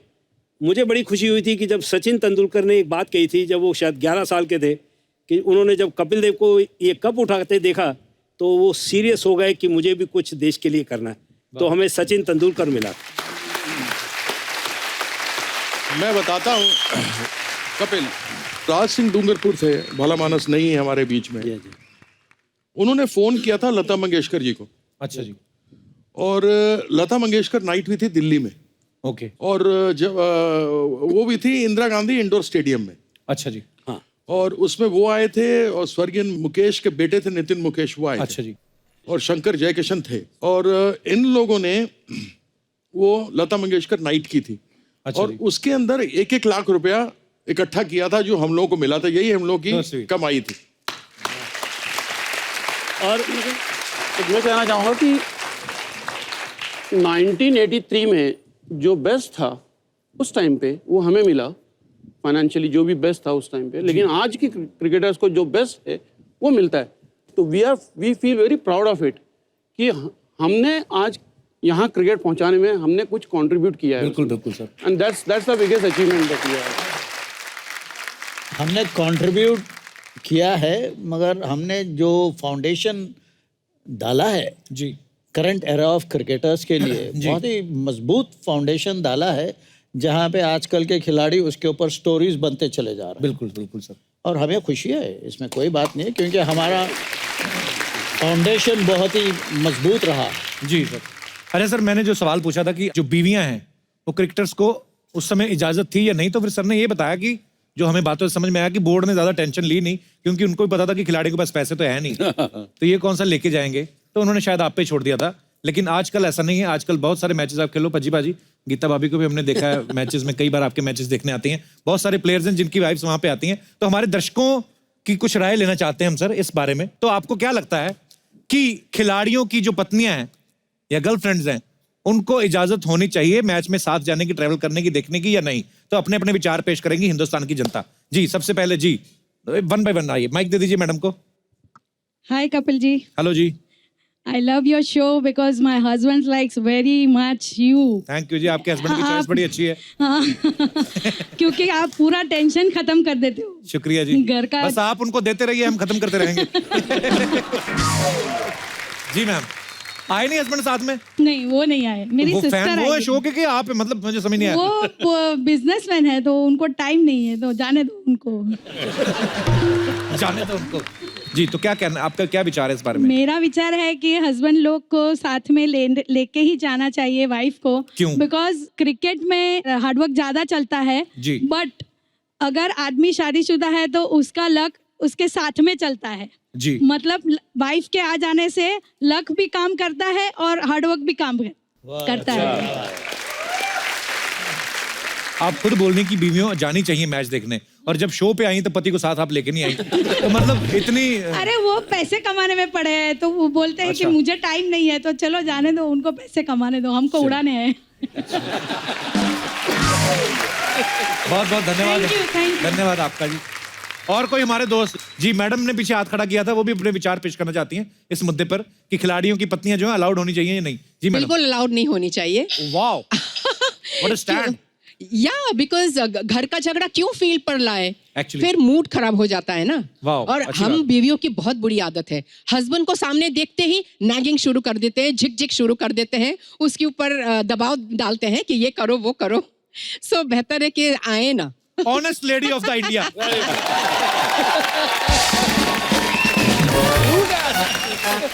मुझे बड़ी खुशी हुई थी कि जब सचिन तेंदुलकर ने एक बात कही थी, जब वो शायद 11 साल के थे, कि उन्होंने जब कपिल देव को ये कप उठाते देखा तो वो सीरियस हो गए कि मुझे भी कुछ देश के लिए करना है। तो हमें सचिन तेंदुलकर मिला। मैं बताता हूँ कपिल, राज सिंह डूंगरपुर थे, भला मानस नहीं है हमारे बीच में। उन्होंने फोन किया था लता मंगेशकर जी को। अच्छा जी। और लता मंगेशकर नाइट हुई थी दिल्ली में। ओके। और जब वो भी थी इंदिरा गांधी इंडोर स्टेडियम में। अच्छा जी। हाँ। और उसमें वो आए थे और स्वर्गीय मुकेश के बेटे थे नितिन मुकेश, वो आए थे। अच्छा जी। और शंकर जयकिशन थे। और इन लोगों ने वो लता मंगेशकर नाइट की थी। अच्छा और जी। उसके अंदर 1-1 लाख रुपया इकट्ठा किया था, जो हम लोगों को मिला था। यही हम लोग So की sweet. कमाई थी। और मैं कहना चाहूँगा कि 1983 में जो बेस्ट था उस टाइम पे वो हमें मिला, फाइनेंशियली जो भी बेस्ट था उस टाइम पे। लेकिन आज की क्रिकेटर्स को जो बेस्ट है वो मिलता है। तो we feel very proud of it कि हमने आज यहाँ क्रिकेट पहुँचाने में हमने कुछ कंट्रीब्यूट किया है। बिल्कुल बिल्कुल sir. And that's the biggest achievement that we have. हमने कंट्रीब्यूट किया है, मगर हमने जो फाउंडेशन डाला है जी करंट एरा ऑफ क्रिकेटर्स के लिए बहुत ही मजबूत फाउंडेशन डाला है, जहाँ पे आजकल के खिलाड़ी उसके ऊपर स्टोरीज बनते चले जा रहे हैं। बिल्कुल बिल्कुल सर। और हमें खुशी है, इसमें कोई बात नहीं है, क्योंकि हमारा फाउंडेशन बहुत ही मजबूत रहा। जी सर। अरे सर, मैंने जो सवाल पूछा था कि जो बीवियां हैं वो क्रिकेटर्स को उस समय इजाजत थी या नहीं, तो फिर सर ने ये बताया कि जो हमें बातों से समझ में आया कि बोर्ड ने ज्यादा टेंशन ली नहीं, क्योंकि उनको भी पता था कि खिलाड़ी के पास पैसे तो है नहीं, तो ये कौन सा लेके जाएंगे, तो उन्होंने शायद आप पे छोड़ दिया था। लेकिन आजकल ऐसा नहीं है। आजकल बहुत सारे मैचेस आप खेलो, पजी बाजी, गीता भाभी को भी हमने देखा है मैचेस में, कई बार आपके मैचेस देखने आती हैं। बहुत सारे प्लेयर्स हैं जिनकी वाइफ्स वहां पे आती हैं। तो हमारे दर्शकों की कुछ राय लेना चाहते हैं हम सर इस बारे में। तो आपको क्या लगता है कि खिलाड़ियों की जो पत्नियां हैं या गर्लफ्रेंड्स हैं, उनको इजाजत होनी चाहिए मैच में साथ जाने की, ट्रैवल करने की, देखने की, या नहीं? तो अपने अपने विचार पेश करेंगी हिंदुस्तान की जनता। जी, सबसे पहले जी 1 by 1 आइए, माइक दे दीजिए मैडम को। Hi Kapil ji, हेलो जी। I love your show because my husband likes very much you. Thank you जी, आपके हस्बैंड की चॉइस बड़ी अच्छी है। हाँ, क्योंकि आप पूरा टेंशन खत्म कर देते हो। शुक्रिया जी। घर का- बस आप उनको देते रहिए, हम खत्म करते रहेंगे। जी मैम, आए नहीं हस्बैंड साथ में? नहीं, वो नहीं आए, मेरी वो सिस्टर फैन वो है आई। शो के कि आप, मतलब मुझे समझ नहीं आया। वो बिजनेसमैन है तो उनको टाइम नहीं है, तो जाने दो उनको। जाने तो उनको। जी, तो क्या कहना, आपका क्या विचार है इस बारे में? मेरा विचार है कि हस्बैंड लोग को साथ में लेके ही जाना चाहिए वाइफ को। क्यों? बिकॉज क्रिकेट में हार्डवर्क ज्यादा चलता है, जी। बट अगर आदमी शादीशुदा है तो उसका लक उसके साथ में चलता है। जी। मतलब वाइफ के आ जाने से लक भी काम करता है और हार्डवर्क भी काम करता है। आप खुद बोल रही कि बीवियों जानी चाहिए मैच देखने, और जब शो पे आई तो पति को साथ आप लेके नहीं आई, तो मतलब इतनी। अरे वो पैसे कमाने में पड़े हैं, तो वो बोलते हैं कि मुझे टाइम नहीं है, तो चलो जाने दो उनको, पैसे कमाने दो, हमको उड़ाने हैं। बहुत बहुत धन्यवाद। Thank you. धन्यवाद आपका जी। और कोई हमारे दोस्त? जी, मैडम ने पीछे हाथ खड़ा किया था, वो भी अपने विचार पेश करना चाहती हैं इस मुद्दे पर कि खिलाड़ियों की पत्नियां जो है अलाउड होनी चाहिए या नहीं। जी मैडम। बिल्कुल अलाउड नहीं होनी चाहिए। Wow, what a stand. या बिकॉज घर का झगड़ा क्यों फील्ड पर लाए, Actually. फिर मूड खराब हो जाता है ना। वाह, और अच्छी हम बात। बीवियों की बहुत बुरी आदत है, हस्बैंड को सामने देखते ही नैगिंग शुरू कर देते हैं, झिक झिक शुरू कर देते हैं, उसके ऊपर दबाव डालते हैं कि ये करो वो करो। सो बेहतर है कि आए ना। Honest lady of the India.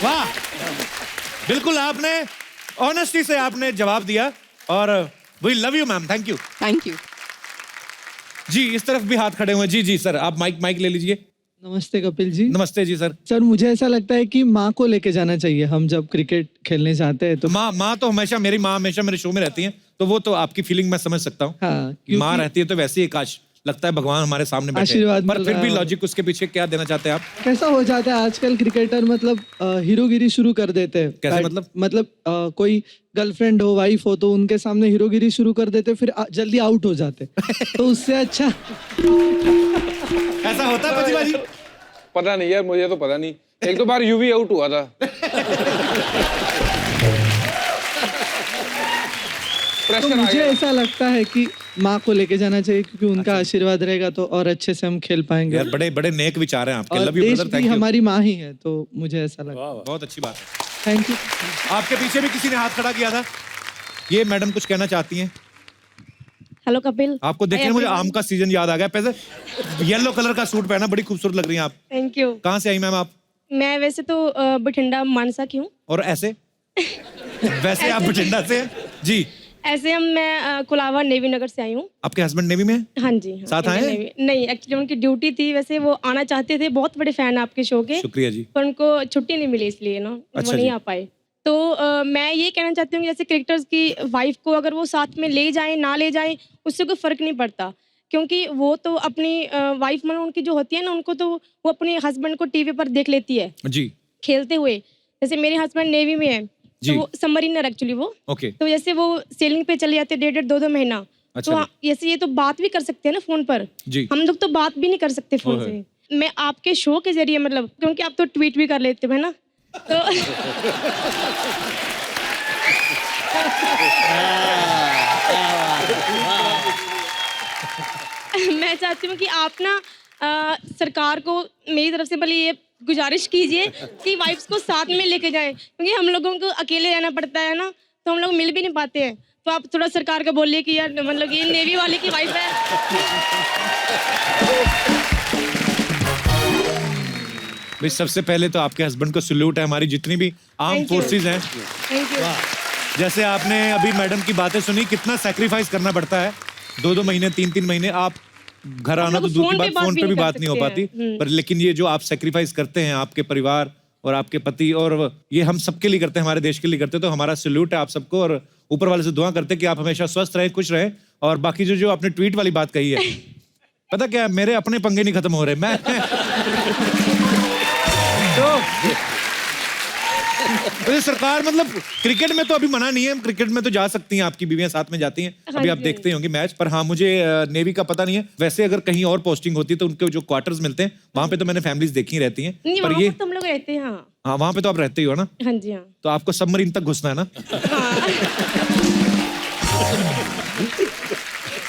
वाह, बिल्कुल आपने ऑनेस्टी से आपने जवाब दिया और we love you ma'am, thank you. Thank you. जी इस तरफ भी हाथ खड़े हुए हैं। जी जी सर, आप माइक ले लीजिए। नमस्ते कपिल जी। नमस्ते जी सर। सर मुझे ऐसा लगता है कि माँ को लेके जाना चाहिए हम जब क्रिकेट खेलने जाते हैं तो। माँ तो हमेशा, मेरी माँ हमेशा मेरे शो में रहती हैं, तो वो तो आपकी फीलिंग मैं समझ सकता हूँ। हाँ, कि माँ रहती है तो वैसे ही काश लगता है भगवान हमारे सामने बैठे हैं। आशीर्वाद पर मिल फिर रहा भी है। लॉजिक उसके पीछे क्या देना चाहते हैं आप? कैसा हो जाता है आजकल क्रिकेटर मतलब हीरोगिरी शुरू कर देते हैं। कैसे मतलब? मतलब कोई गर्लफ्रेंड हो वाइफ हो तो उनके सामने हीरोगिरी शुरू कर देते फिर जल्दी आउट हो जाते। तो उससे अच्छा ऐसा होता है पतिवाजी? पता नहीं यार, मुझे तो पता नहीं। एक दो बार यूवी आउट हुआ था। तो मुझे ऐसा लगता है कि माँ को लेके जाना चाहिए क्योंकि उनका आशीर्वाद रहेगा तो और अच्छे से हम खेल पाएंगे। यार बड़े बड़े नेक विचार हैं आपके। और लव यू देश ब्रदर, भी थैंक यू। हमारी माँ ही है तो मुझे ऐसा लगता है। बहुत अच्छी बात है। Thank you. आपके पीछे भी किसी ने हाथ खड़ा किया था। ये मैडम कुछ कहना चाहती हैं? हेलो कपिल। आपको देखने मुझे आम का सीजन याद आ गया। पहले येलो कलर का सूट पहना, बड़ी खूबसूरत लग रही हैं आप। Thank you. कहाँ से आई मैम आप? मैं वैसे तो बठिंडा मानसा की हूँ। और ऐसे वैसे आप बठिंडा से हैं? जी। ऐसे मैं कुलावा नेवी नगर से आई हूँ। आपके हस्बैंड नेवी में हैं? हाँ जी। हाँ, साथ आए? नेवी। नहीं, एक्चुअली उनकी ड्यूटी थी, वैसे वो आना चाहते थे, बहुत बड़े फैन आपके शो के। शुक्रिया जी। पर उनको छुट्टी नहीं मिली इसलिए ना अच्छा वो नहीं जी। आ पाए। तो मैं ये कहना चाहती हूँ कि जैसे क्रिकेटर्स की वाइफ को अगर वो साथ में ले जाएं ना ले जाएं उससे कोई फर्क नहीं पड़ता, क्योंकि वो तो अपनी वाइफ मतलब उनकी जो होती है ना, उनको तो वो अपने हस्बैंड को टीवी पर देख लेती है जी। खेलते हुए। जैसे मेरे हस्बैंड नेवी में है जी। तो वो सबमरीनर एक्चुअली वो। ओके। तो जैसे वो सेलिंग पे चले जाते 1.5-2 महीना। अच्छा तो जी। जैसे ये तो बात भी कर सकते हैं ना फोन पर। जी। हम लोग तो बात भी नहीं कर सकते फोन ओहे। से। मैं आपके शो के जरिए मतलब, क्योंकि आप तो ट्वीट भी कर लेते हो है ना, तो मैं चाहती हूँ कि आप ना सरकार को मेरी तरफ से भले ये गुजारिश कीजिए कि वाइफ्स को साथ में लेके जाएं, क्योंकि हम लोगों को अकेले रहना पड़ता है ना, तो हम लोग मिल भी नहीं पाते हैं। तो आप थोड़ा सरकार को बोलिए कि यार मतलब ये नेवी वाले की वाइफ है। भाई सबसे पहले तो आपके हस्बैंड को सल्यूट है। हमारी जितनी भी आर्म Thank you. फोर्सेस हैं, थैंक यू। जैसे आपने अभी मैडम की बातें सुनी, कितना सैक्रिफाइस करना पड़ता है। 2-2 महीने 3-3 महीने आप घर आना तो दूर की बात, फोन पे भी बात नहीं हो पाती। पर लेकिन ये जो आप सैक्रिफाइस करते हैं आपके परिवार और आपके पति, और ये हम सबके लिए करते हैं, हमारे देश के लिए करते हैं, तो हमारा सल्यूट है आप सबको। और ऊपर वाले से दुआ करते हैं कि आप हमेशा स्वस्थ रहे, खुश रहे। और बाकी जो आपने ट्वीट वाली बात कही है, पता क्या, मेरे अपने पंगे नहीं खत्म हो रहे। मैं तो सरकार मतलब क्रिकेट में तो अभी मना नहीं है, क्रिकेट में तो जा सकती हैं, आपकी बीवियां साथ में जाती हैं। अभी आप देखते होंगे मैच। पर हाँ, मुझे नेवी का पता नहीं है। वैसे अगर कहीं और पोस्टिंग होती तो उनके जो क्वार्टर्स मिलते हैं वहां पे तो मैंने फैमिलीज देखी रहती हैं। नहीं, पर वहाँ ये पर तो हम लोग रहते हैं। हाँ हाँ, वहां पे तो आप रहते ही हो ना। हाँ जी। हाँ तो आपको सबमरीन तक घुसना है ना।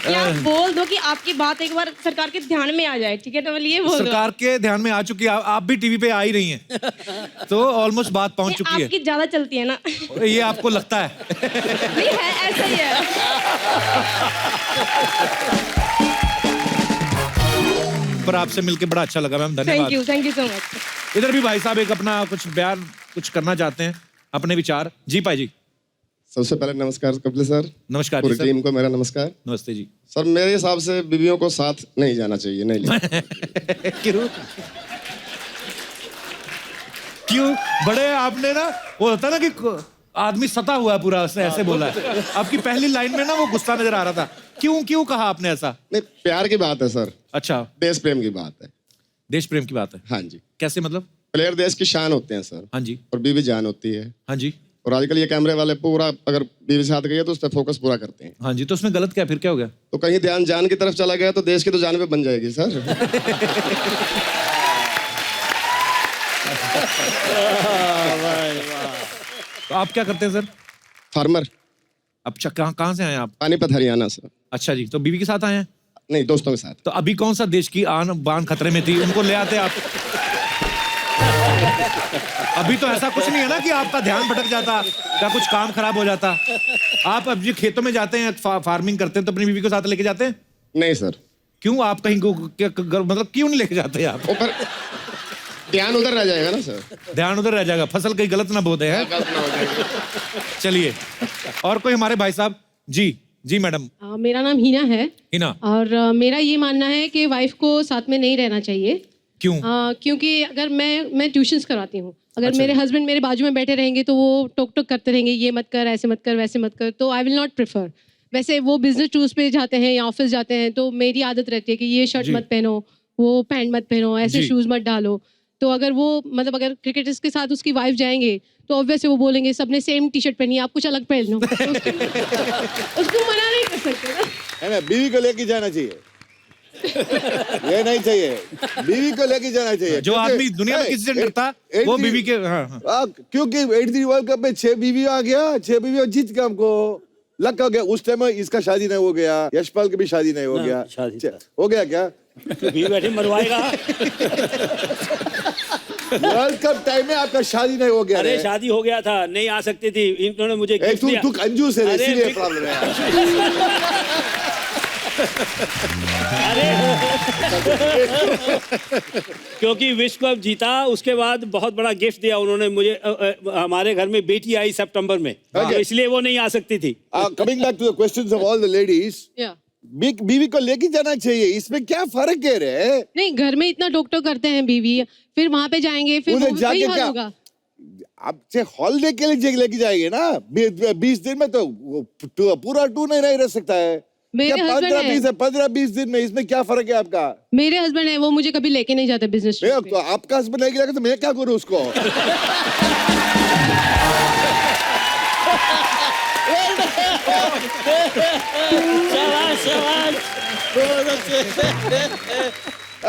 या आप बोल दो कि आपकी बात एक बार सरकार के ध्यान में आ जाए, ठीक है? तो ये बोल दो। सरकार के ध्यान में आ चुकी है, आप भी टीवी पे आ ही रही हैं, तो ऑलमोस्ट बात पहुंच चुकी है। आपकी ज्यादा चलती है ना। ये आपको लगता है? नहीं है, ऐसा ही है। पर आपसे मिलके बड़ा अच्छा लगा मैम, थैंक धन्यवाद। You so much. इधर भी भाई साहब एक अपना कुछ बयान कुछ करना चाहते हैं, अपने विचार। जी भाई जी। सबसे पहले नमस्कार कपिल सर। नमस्कार पूरी जी सर। टीम को मेरा नमस्कार। नमस्ते जी। सर मेरे हिसाब से बीवियों को साथ नहीं जाना चाहिए, नहीं ले। क्यों? क्यों? बड़े आपने ना, वो होता ना कि आदमी सता हुआ है पूरा, उसने ऐसे बोला है। आपकी पहली लाइन में ना वो गुस्सा नजर आ रहा था। क्यों कहा आपने ऐसा? नहीं, प्यार की बात है सर। अच्छा, देश प्रेम की बात है। देश प्रेम की बात है? हाँ जी। कैसे मतलब? प्लेयर देश की शान होते हैं सर। हाँ जी। और बीवी जान होती है। हाँ जी। और आजकल ये कैमरे वाले पूरा अगर बीवी साथ गई है तो उस पर फोकस पूरा करते हैं। हाँ जी, तो उसमें गलत क्या, फिर क्या हो गया? तो कहीं ध्यान जान की तरफ चला गया तो देश की तो जान पे बन जाएगी सर। तो आप क्या करते हैं सर? फार्मर। अच्छा, कहाँ से आए हैं आप? पानीपत हरियाणा से। अच्छा जी, तो बीवी के साथ आए हैं? नहीं, दोस्तों के साथ। तो अभी कौन सा देश की आन बान खतरे में थी, उनको ले आते आप? अभी तो ऐसा कुछ नहीं है ना कि आपका ध्यान भटक जाता या कुछ काम खराब हो जाता। आप अब जो खेतों में जाते हैं, फार्मिंग करते हैं, तो अपनी बीवी को साथ लेके जाते हैं? नहीं सर। क्यों? आप कहीं को मतलब क्यों नहीं लेके जाते आप? ऊपर ध्यान उधर रह जाएगा ना सर। ध्यान उधर रह जाएगा, फसल कहीं गलत ना बो दे है। चलिए, और कोई हमारे भाई साहब? जी मैडम। मेरा नाम हिना है। हिना। और मेरा ये मानना है कि वाइफ को साथ में नहीं रहना चाहिए। क्यों? क्योंकि अगर मैं ट्यूशंस करवाती हूँ, अगर अच्छा। मेरे हस्बैंड मेरे बाजू में बैठे रहेंगे तो वो टोक टोक करते रहेंगे, ये मत कर, ऐसे मत कर, वैसे मत कर, तो आई विल नॉट प्रेफर। वैसे वो बिजनेस टूर्स पे जाते हैं या ऑफिस जाते हैं तो मेरी आदत रहती है कि ये शर्ट मत पहनो, वो पैंट मत पहनो, ऐसे शूज मत डालो। तो अगर वो मतलब अगर क्रिकेटर्स के साथ उसकी वाइफ जाएंगे तो ऑब्वियसली वो बोलेंगे सबने सेम टी शर्ट पहनी है, आप कुछ अलग पहन लो। तो उसको मना नहीं कर सकते ना। है ना, बीवी को लेके जाना चाहिए। ये नहीं चाहिए, बीवी को लेके जाना चाहिए। जो आदमी दुनिया में किसी से डरता वो बीवी के। हाँ। क्योंकि 83 वर्ल्ड कप में 6 बीवी आ गया, 6 बीवी जीत गया, हमको लक हो गया। उस टाइम में इसका शादी नहीं हो गया, यशपाल की भी शादी नहीं हो गया। हो गया क्या? बैठे मरवाएगा। वर्ल्ड कप टाइम में आपका शादी नहीं हो गया? अरे शादी हो गया था, नहीं आ सकती थी, इन्होंने मुझे गिफ्ट दिया। तू कंजूस है, इसीलिए प्रॉब्लम है। क्योंकि विश्व कप जीता, उसके बाद बहुत बड़ा गिफ्ट दिया उन्होंने मुझे। हमारे घर में बेटी आई सितंबर में, तो इसलिए वो नहीं आ सकती थी। Coming back to the questions of all the ladies, बीवी को लेके जाना चाहिए, इसमें क्या फर्क है रे? नहीं, घर में इतना टोक टोक करते हैं बीवी, फिर वहां पे जाएंगे, फिर वही हाल होगा। आपसे हॉलिडे के लिए लेके जाएंगे ना, 20 दिन में तो पूरा टूर नहीं रह सकता है। मेरे हस्बैंड है 15-20 दिन में, इसमें क्या फर्क है आपका? मेरे हस्बैंड है, वो मुझे कभी लेके नहीं जाते बिजनेस ट्रिप पे। तो आपका हस्बैंड लेके जाएगा तो मैं क्या करूं उसको?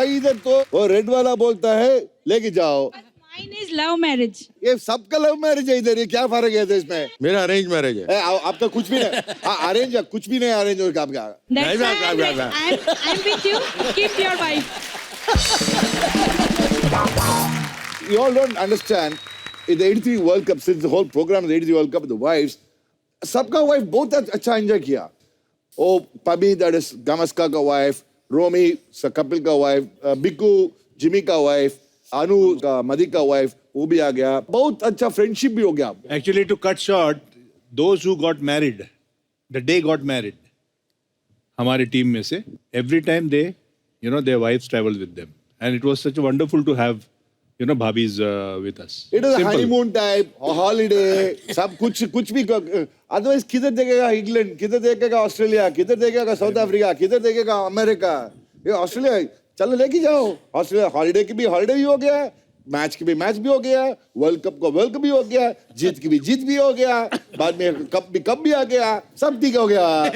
इधर तो वो रेड वाला बोलता है लेके जाओ। Mine is love marriage. ये सबका लव मैरिज है इधर, ये क्या फर्क है इसमें? मेरा अरेंज मैरिज है। आपका कुछ भी नहीं अरेंज, कुछ भी नहीं अरेंज होगा आपका। That's why I'm with you. Keep your wife. You all don't understand. In the 83 World Cup, since the whole program of the 83 World Cup, the wives, सबका वाइफ बहुत अच्छा एंजॉय किया। ओ पबी, दैट इज गमस्का का wife, रोमी कपिल का wife, Bikku Jimmy का wife, अनु का मदी का वाइफ, वो भी आ गया। बहुत अच्छा फ्रेंडशिप भी हो गया। Actually, to cut short, those who got married, the day got married, हमारी टीम में से, every time they, their wives traveled with them, and it was such wonderful to have, bhabis with us. It was a Simple. honeymoon type, a holiday, सब कुछ भी। Otherwise किधर देखेगा England, किधर देखेगा ऑस्ट्रेलिया, किधर देखेगा साउथ अफ्रीका, किधर देखेगा अमेरिका? ये ऑस्ट्रेलिया चलो लेके जाओ। ऑस्ट्रेलिया हॉलिडे की भी हॉलिडे भी हो गया, मैच की भी मैच भी हो गया, वर्ल्ड कप का वर्ल्ड कप भी हो गया, जीत की भी जीत भी हो गया, बाद में कप भी आ गया, सब ठीक हो गया।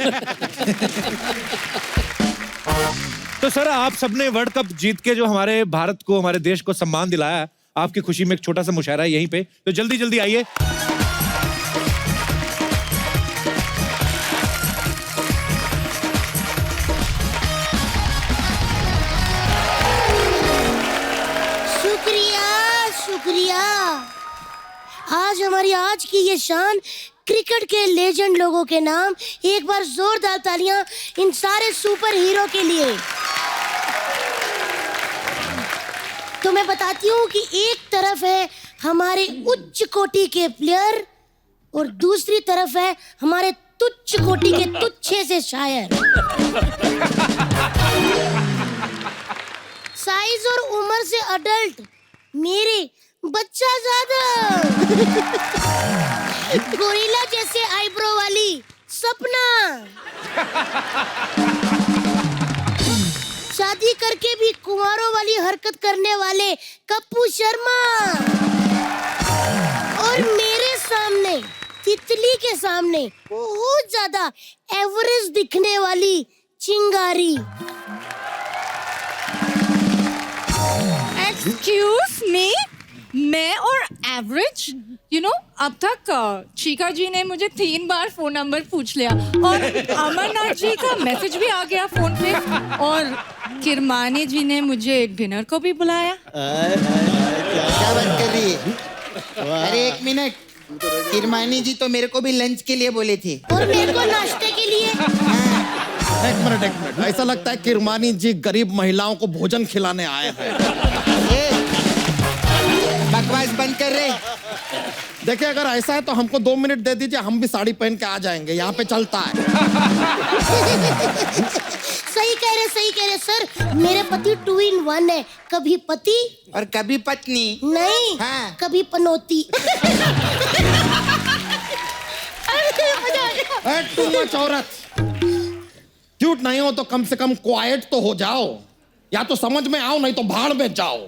तो सर, आप सबने वर्ल्ड कप जीत के जो हमारे भारत को, हमारे देश को सम्मान दिलाया, आपकी खुशी में एक छोटा सा मुशायरा है यहीं पे, तो जल्दी जल्दी आइए। शुक्रिया। आज हमारी आज की ये शान क्रिकेट के लेजेंड लोगों के नाम। एक बार जोरदार तालियां इन सारे सुपर हीरो के लिए। तो मैं बताती हूँ कि एक तरफ है हमारे उच्च कोटि के प्लेयर और दूसरी तरफ है हमारे तुच्छ कोटि के तुच्छे से शायर। साइज और उम्र से अडल्ट मेरे बच्चा ज्यादा। गोरिल्ला जैसे आईब्रो वाली सपना। शादी करके भी कुंवारों वाली हरकत करने वाले कप्पू शर्मा। और मेरे सामने, तितली के सामने, बहुत ज्यादा एवरेज दिखने वाली चिंगारी। एक्सक्यूज मी, मैं और एवरेज अब तक चीका जी ने मुझे 3 बार फोन नंबर पूछ लिया और अमरनाथ जी का मैसेज भी आ गया फोन पे और किरमानी जी ने मुझे डिनर को भी बुलाया। क्या बात कर रही है? अरे एक मिनट, किरमानी जी तो मेरे को भी लंच के लिए बोले थे और मेरे को नाश्ते के लिए। एक मिनट ऐसा लगता है किरमानी जी गरीब महिलाओं को भोजन खिलाने आए हैं। बकवास बंद कर रहे। देखिए अगर ऐसा है तो हमको 2 मिनट दे दीजिए, हम भी साड़ी पहन के आ जाएंगे, यहाँ पे चलता है। सही कह रहे सर, मेरे पति 2 in 1 है, कभी पति और कभी पत्नी। नहीं हाँ। कभी पनौती। टू मच औरत, क्यूट नहीं हो तो कम से कम क्वाइट तो हो जाओ, या तो समझ में आओ नहीं तो भाड़ में जाओ।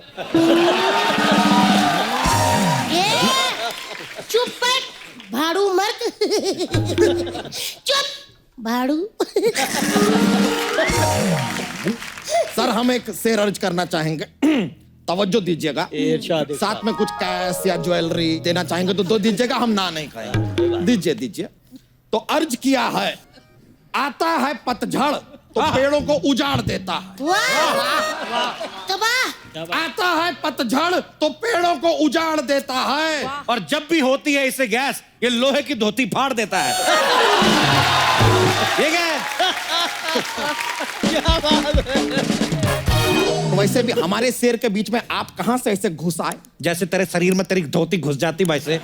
चुप बैठ भाड़ू मर्द। चुप भाड़ू। सर हम एक शेर अर्ज करना चाहेंगे, तवज्जो दीजिएगा। साथ में कुछ कैश या ज्वेलरी देना चाहेंगे तो दो दीजिएगा, हम ना नहीं खाएंगे। दीजिए। तो अर्ज किया है, आता है पतझड़ तो पेड़ों को उजाड़ देता है। आता है पतझड़ तो पेड़ों को उजाड़ देता है, और जब भी होती है इसे गैस, ये लोहे की धोती फाड़ देता है। ये क्या वैसे भी हमारे शेर के बीच में आप कहां से ऐसे घुस आए? जैसे तेरे शरीर में तेरी धोती घुस जाती वैसे।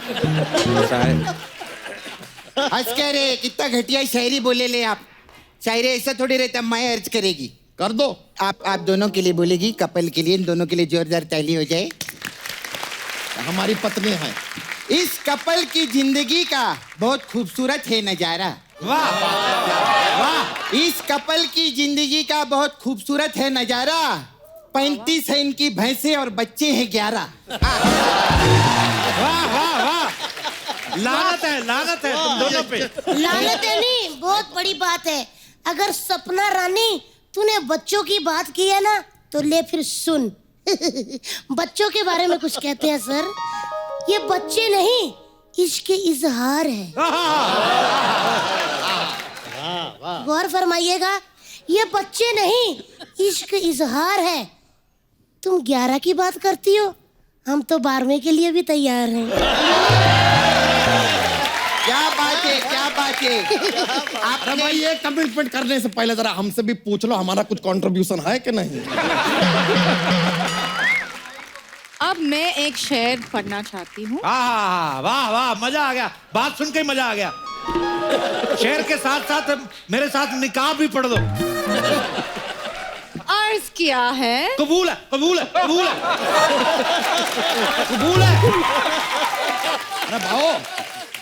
हंस कह रहे, कितना घटिया शायरी बोले ले आप। शायरी ऐसा थोड़ी रहता, मैं अर्ज करेगी। कर दो। आप दोनों के लिए बोलेगी, कपल के लिए, इन दोनों के लिए जोरदार ताली हो जाए। हमारी पत्नी है। इस कपल की जिंदगी का बहुत खूबसूरत है नजारा। वाह वाह। इस कपल की जिंदगी का बहुत खूबसूरत है नजारा। 35 है इनकी भैंसे और बच्चे हैं 11। वाह वाह वाह, लागत है तुम दोनों पे। लानत है नहीं, बहुत बड़ी बात है। अगर सपना रानी तूने बच्चों की बात की है ना, तो ले फिर सुन। बच्चों के बारे में कुछ कहते हैं सर, ये बच्चे नहीं इश्क के इजहार है। गौर फरमाइएगा, ये बच्चे नहीं इश्क इजहार है। तुम 11 की बात करती हो, हम तो 12वें के लिए भी तैयार हैं। क्या बात है, क्या बात है। आप भाई ये कमिटमेंट करने से पहले जरा हमसे भी पूछ लो हमारा कुछ कंट्रीब्यूशन है कि नहीं। अब मैं एक शेर पढ़ना चाहती हूँ। वाह वाह, मजा आ गया, बात सुन के मजा आ गया। शेर के साथ साथ मेरे साथ निकाह भी पढ़ दो। अर्ज किया है, कबूल है कबूल है कबूल है कबूल है। अरे भाओ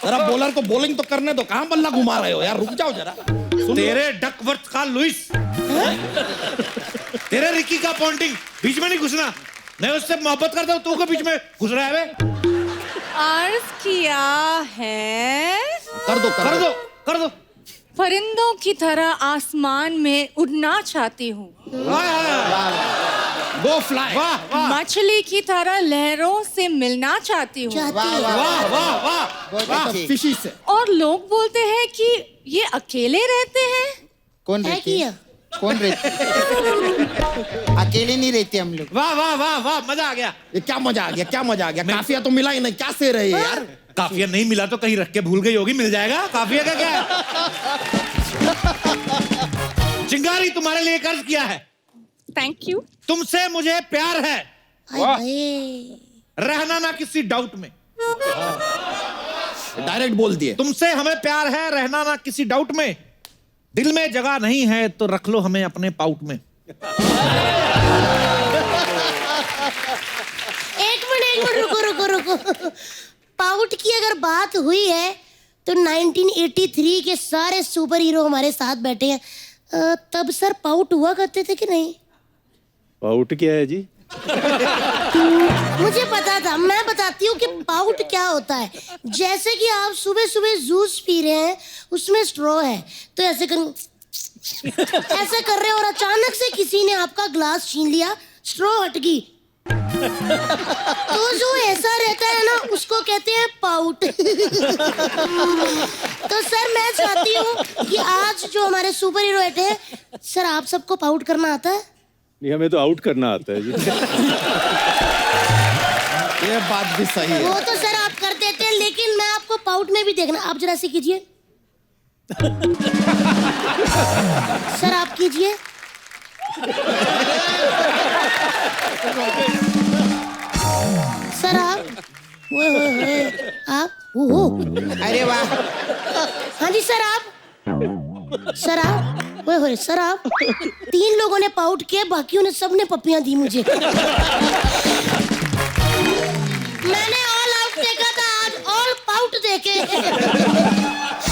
जरा बॉलर को बॉलिंग तो करने दो, कहां बल्ला घुमा रहे हो यार, रुक जाओ जरा। तेरे डकवर्थ का लुइस, तेरे रिकी का पॉन्टिंग, बीच में नहीं घुसना। मैं उससे मोहब्बत करता हूँ, तू को बीच में घुस रहा है। अर्ज किया है, कर दो। परिंदों की तरह आसमान में उड़ना चाहती हूँ। गो फ्लाई। मछली की तरह लहरों से मिलना चाहती हूँ। फिशी से। और लोग बोलते हैं कि ये अकेले रहते हैं। कौन रहती है? कौन रहती? अकेले नहीं रहते हम लोग। वाह वाह वाह वाह, मजा आ गया। ये क्या मजा आ गया? काफिया तो मिला ही नहीं, क्या से रहे यार? काफिया नहीं मिला तो कहीं रख के भूल गई होगी, मिल जाएगा। काफिया का क्या है? चिंगारी तुम्हारे लिए कर्ज किया है। Thank you. तुमसे मुझे प्यार है, रहना ना किसी डाउट में। डायरेक्ट बोल दिए। तुमसे हमें प्यार है, रहना ना किसी डाउट में। दिल में जगह नहीं है तो रख लो हमें अपने पाउट में। एक मिनट रुको। पाउट की अगर बात हुई है तो 1983 के सारे सुपर हीरो हमारे साथ बैठे हैं। तब सर पाउट हुआ करते थे कि नहीं? पाउट क्या है जी? मुझे पता था, मैं बताती हूँ कि पाउट क्या होता है। जैसे कि आप सुबह सुबह जूस पी रहे हैं, उसमें स्ट्रॉ है, तो ऐसे कर रहे हैं और अचानक से किसी ने आपका ग्लास छीन लिया, स्ट्रॉ हट गई। तो जो ऐसा रहता है ना, उस को कहते हैं पाउट। तो सर मैं चाहती हूँ कि आज जो हमारे सुपर हीरो बैठे हैं, सर आप सबको पाउट करना आता है? नहीं, हमें तो आउट करना आता है जी। ये बात भी सही है। वो तो सर आप कर देते हैं, लेकिन मैं आपको पाउट में भी देखना। आप जरा से कीजिए। सर आप कीजिए। सर आप आप अरे वाह। हाँ जी सर आप सर आप 3 लोगों ने पाउट किए, बाकियों ने सबने पप्पियां दी मुझे। मैंने ऑल आउट देखा था, आज ऑल पाउट देखे।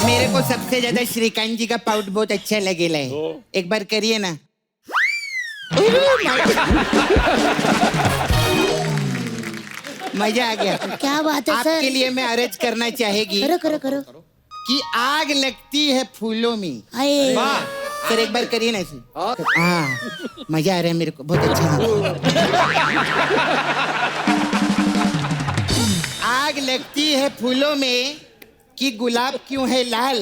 मेरे को सबसे ज्यादा श्रीकांत जी का पाउट बहुत अच्छा लगेला है। एक बार करिए ना। मजा आ गया। क्या बात है सर। आपके लिए मैं अर्ज करना चाहेगी। करो कि आग लगती है फूलों में। वाह सर एक बार करिए ना इसे। हाँ मजा आ रहा है मेरे को, बहुत अच्छा लगा। आग लगती है फूलों में कि गुलाब क्यों है लाल।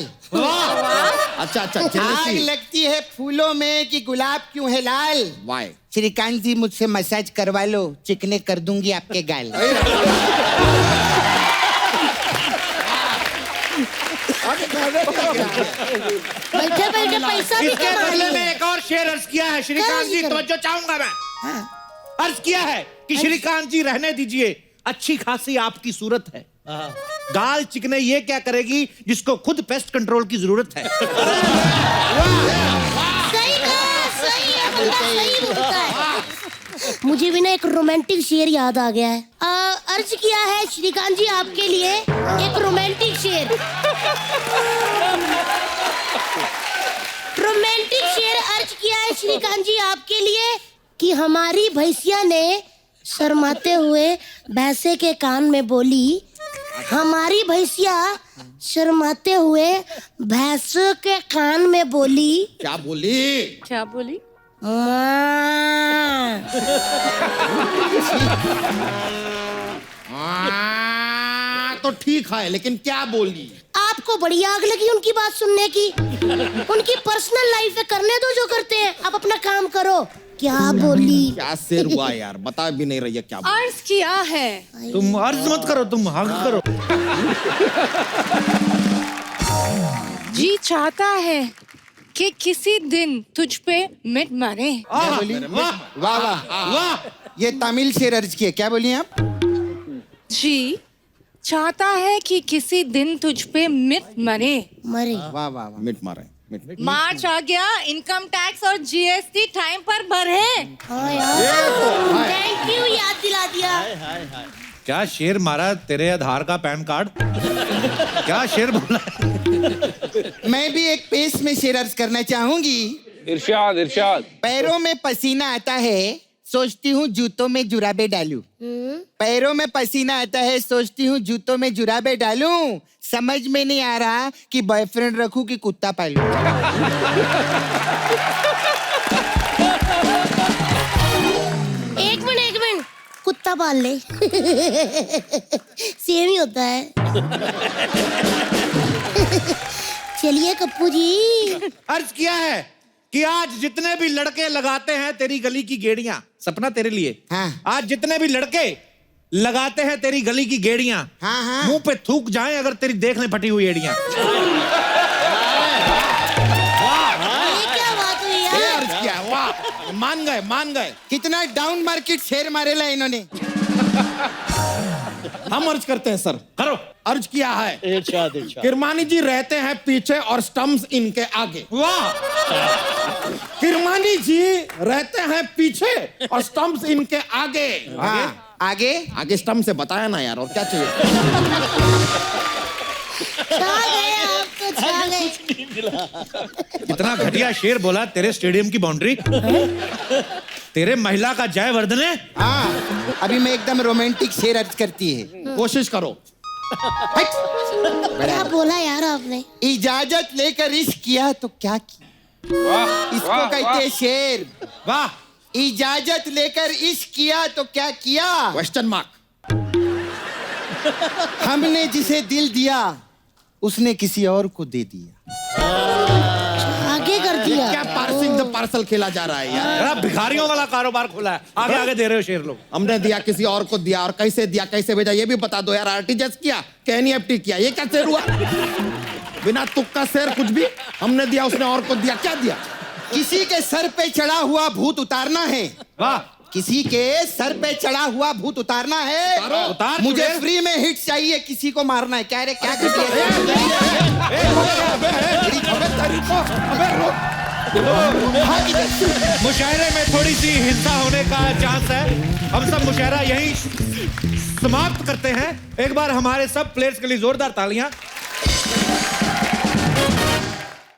अच्छा आग लगती है फूलों में कि गुलाब क्यों है लाल। वाह। श्रीकांत जी मुझसे मसाज करवा लो, चिकने कर दूंगी आपके गाल। बैठे बैठे पैसा भी इसके कमा बदले लिए। में एक और शेर अर्ज किया है श्रीकांत जी, तवज्जो चाहूंगा मैं। अर्ज किया है कि श्रीकांत जी रहने दीजिए, अच्छी खासी आपकी सूरत है, गाल चिकने ये क्या करेगी जिसको खुद पेस्ट कंट्रोल की जरूरत है। सही कहा, सही है, बंदा सही बोलता है। मुझे भी ना एक रोमांटिक शेर याद आ गया है। अर्ज किया है श्रीकांत जी आपके लिए एक रोमांटिक शेर। रोमांटिक शेर अर्ज किया है श्रीकांत जी आपके लिए कि हमारी भैंसिया ने शर्माते हुए भैंसे के कान में बोली। हमारी भैंसिया शर्माते हुए भैंस के कान में बोली। क्या बोली? क्या बोली? तो ठीक है, लेकिन क्या बोली? आपको बड़ी आग लगी उनकी बात सुनने की। उनकी पर्सनल लाइफ में करने दो जो करते हैं, आप अपना काम करो। क्या बोली? क्या शेर हुआ यार, बता भी नहीं रही है क्या बोली। अर्ज किया है। तुम अर्ज मत करो, तुम हक करो। जी चाहता है कि किसी दिन तुझ पे मिट मारे। वाह वाह वाह। ये तमिल शेर अर्ज किए, क्या बोलिए आप? जी चाहता है कि किसी दिन तुझ पे मिट मरे। वाह वाह वाह। मिट मारे। मार्च आ गया, इनकम टैक्स और जीएसटी टाइम पर भरे। थैंक यू, याद दिला दिया। क्या शेर मारा तेरे आधार का पैन कार्ड। क्या शेर बोला। मैं भी एक पेश में शेर अर्ज करना चाहूंगी। इरशाद इरशाद। पैरों में पसीना आता है, सोचती हूँ जूतों में जुराबे डालूं। पैरों में पसीना आता है, सोचती हूँ जूतों में जुराबे डालूं। समझ में नहीं आ रहा कि बॉयफ्रेंड रखूं कि कुत्ता पालूं। एक मिनट, कुत्ता पाल ले। सेम ही होता है। चलिए कप्पू जी। अर्ज किया है कि आज जितने भी लड़के लगाते हैं तेरी गली की गेड़ियां, सपना तेरे लिए। आज जितने भी लड़के लगाते हैं तेरी गली की गेड़ियां, मुंह पे थूक जाएं अगर तेरी देख ले फटी हुई एड़ियां। ये क्या बात हुई यार? अर्ज किया, वाह, मान गए। कितना डाउन मार्केट शेर मारेला इन्होंने। हम अर्ज करते हैं सर। करो। अर्ज किया है इरशाद। किरमानी जी रहते हैं पीछे और स्टम्प्स इनके आगे। वाह। किरमानी जी रहते हैं पीछे और स्टम्प्स इनके आगे। आगे स्टम्प से बताया ना यार, और क्या चाहिए। छा गए आप तो, छा गए। कितना घटिया शेर बोला। तेरे स्टेडियम की बाउंड्री, तेरे महिला का जयवर्धने। हाँ, अभी मैं एकदम रोमांटिक शेर अर्ज करती है। कोशिश करो। क्या बोला यार आपने? इजाजत लेकर इश्क किया तो क्या किया। इसको कहते हैं शेर। वाह। इजाजत लेकर इश्क किया तो क्या किया। Question mark. हमने जिसे दिल दिया उसने किसी और को दे दिया। आगे कर दिया। क्या पार्सिंग द पार्सल खेला जा रहा है यार? यार भिखारियों वाला कारोबार खुला है, आगे आगे दे रहे हो शेर लोग। हमने दिया, किसी और को दिया, और कैसे दिया, कैसे भेजा, ये भी बता दो यार। आरटीजीएस किया क्या एनईएफटी किया? ये क्या शेर हुआ? बिना तुक का शेर कुछ भी। हमने दिया, उसने और को दिया, क्या दिया? किसी के सर पे चढ़ा हुआ भूत उतारना है। वाह, किसी के सर पे चढ़ा हुआ भूत उतारना है। उतार मुझे चुड़ैल। फ्री में हिट चाहिए, किसी को मारना है। क्या रे, क्या कर दिया? मुशायरे में थोड़ी सी हिंसा होने का चांस है। हम सब मुशायरा यहीं समाप्त करते हैं। एक बार हमारे सब प्लेयर्स के लिए जोरदार तालियां।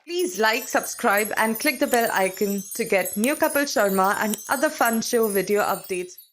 Please like, subscribe and click the bell icon to get new Kapil Sharma and other fun show video updates.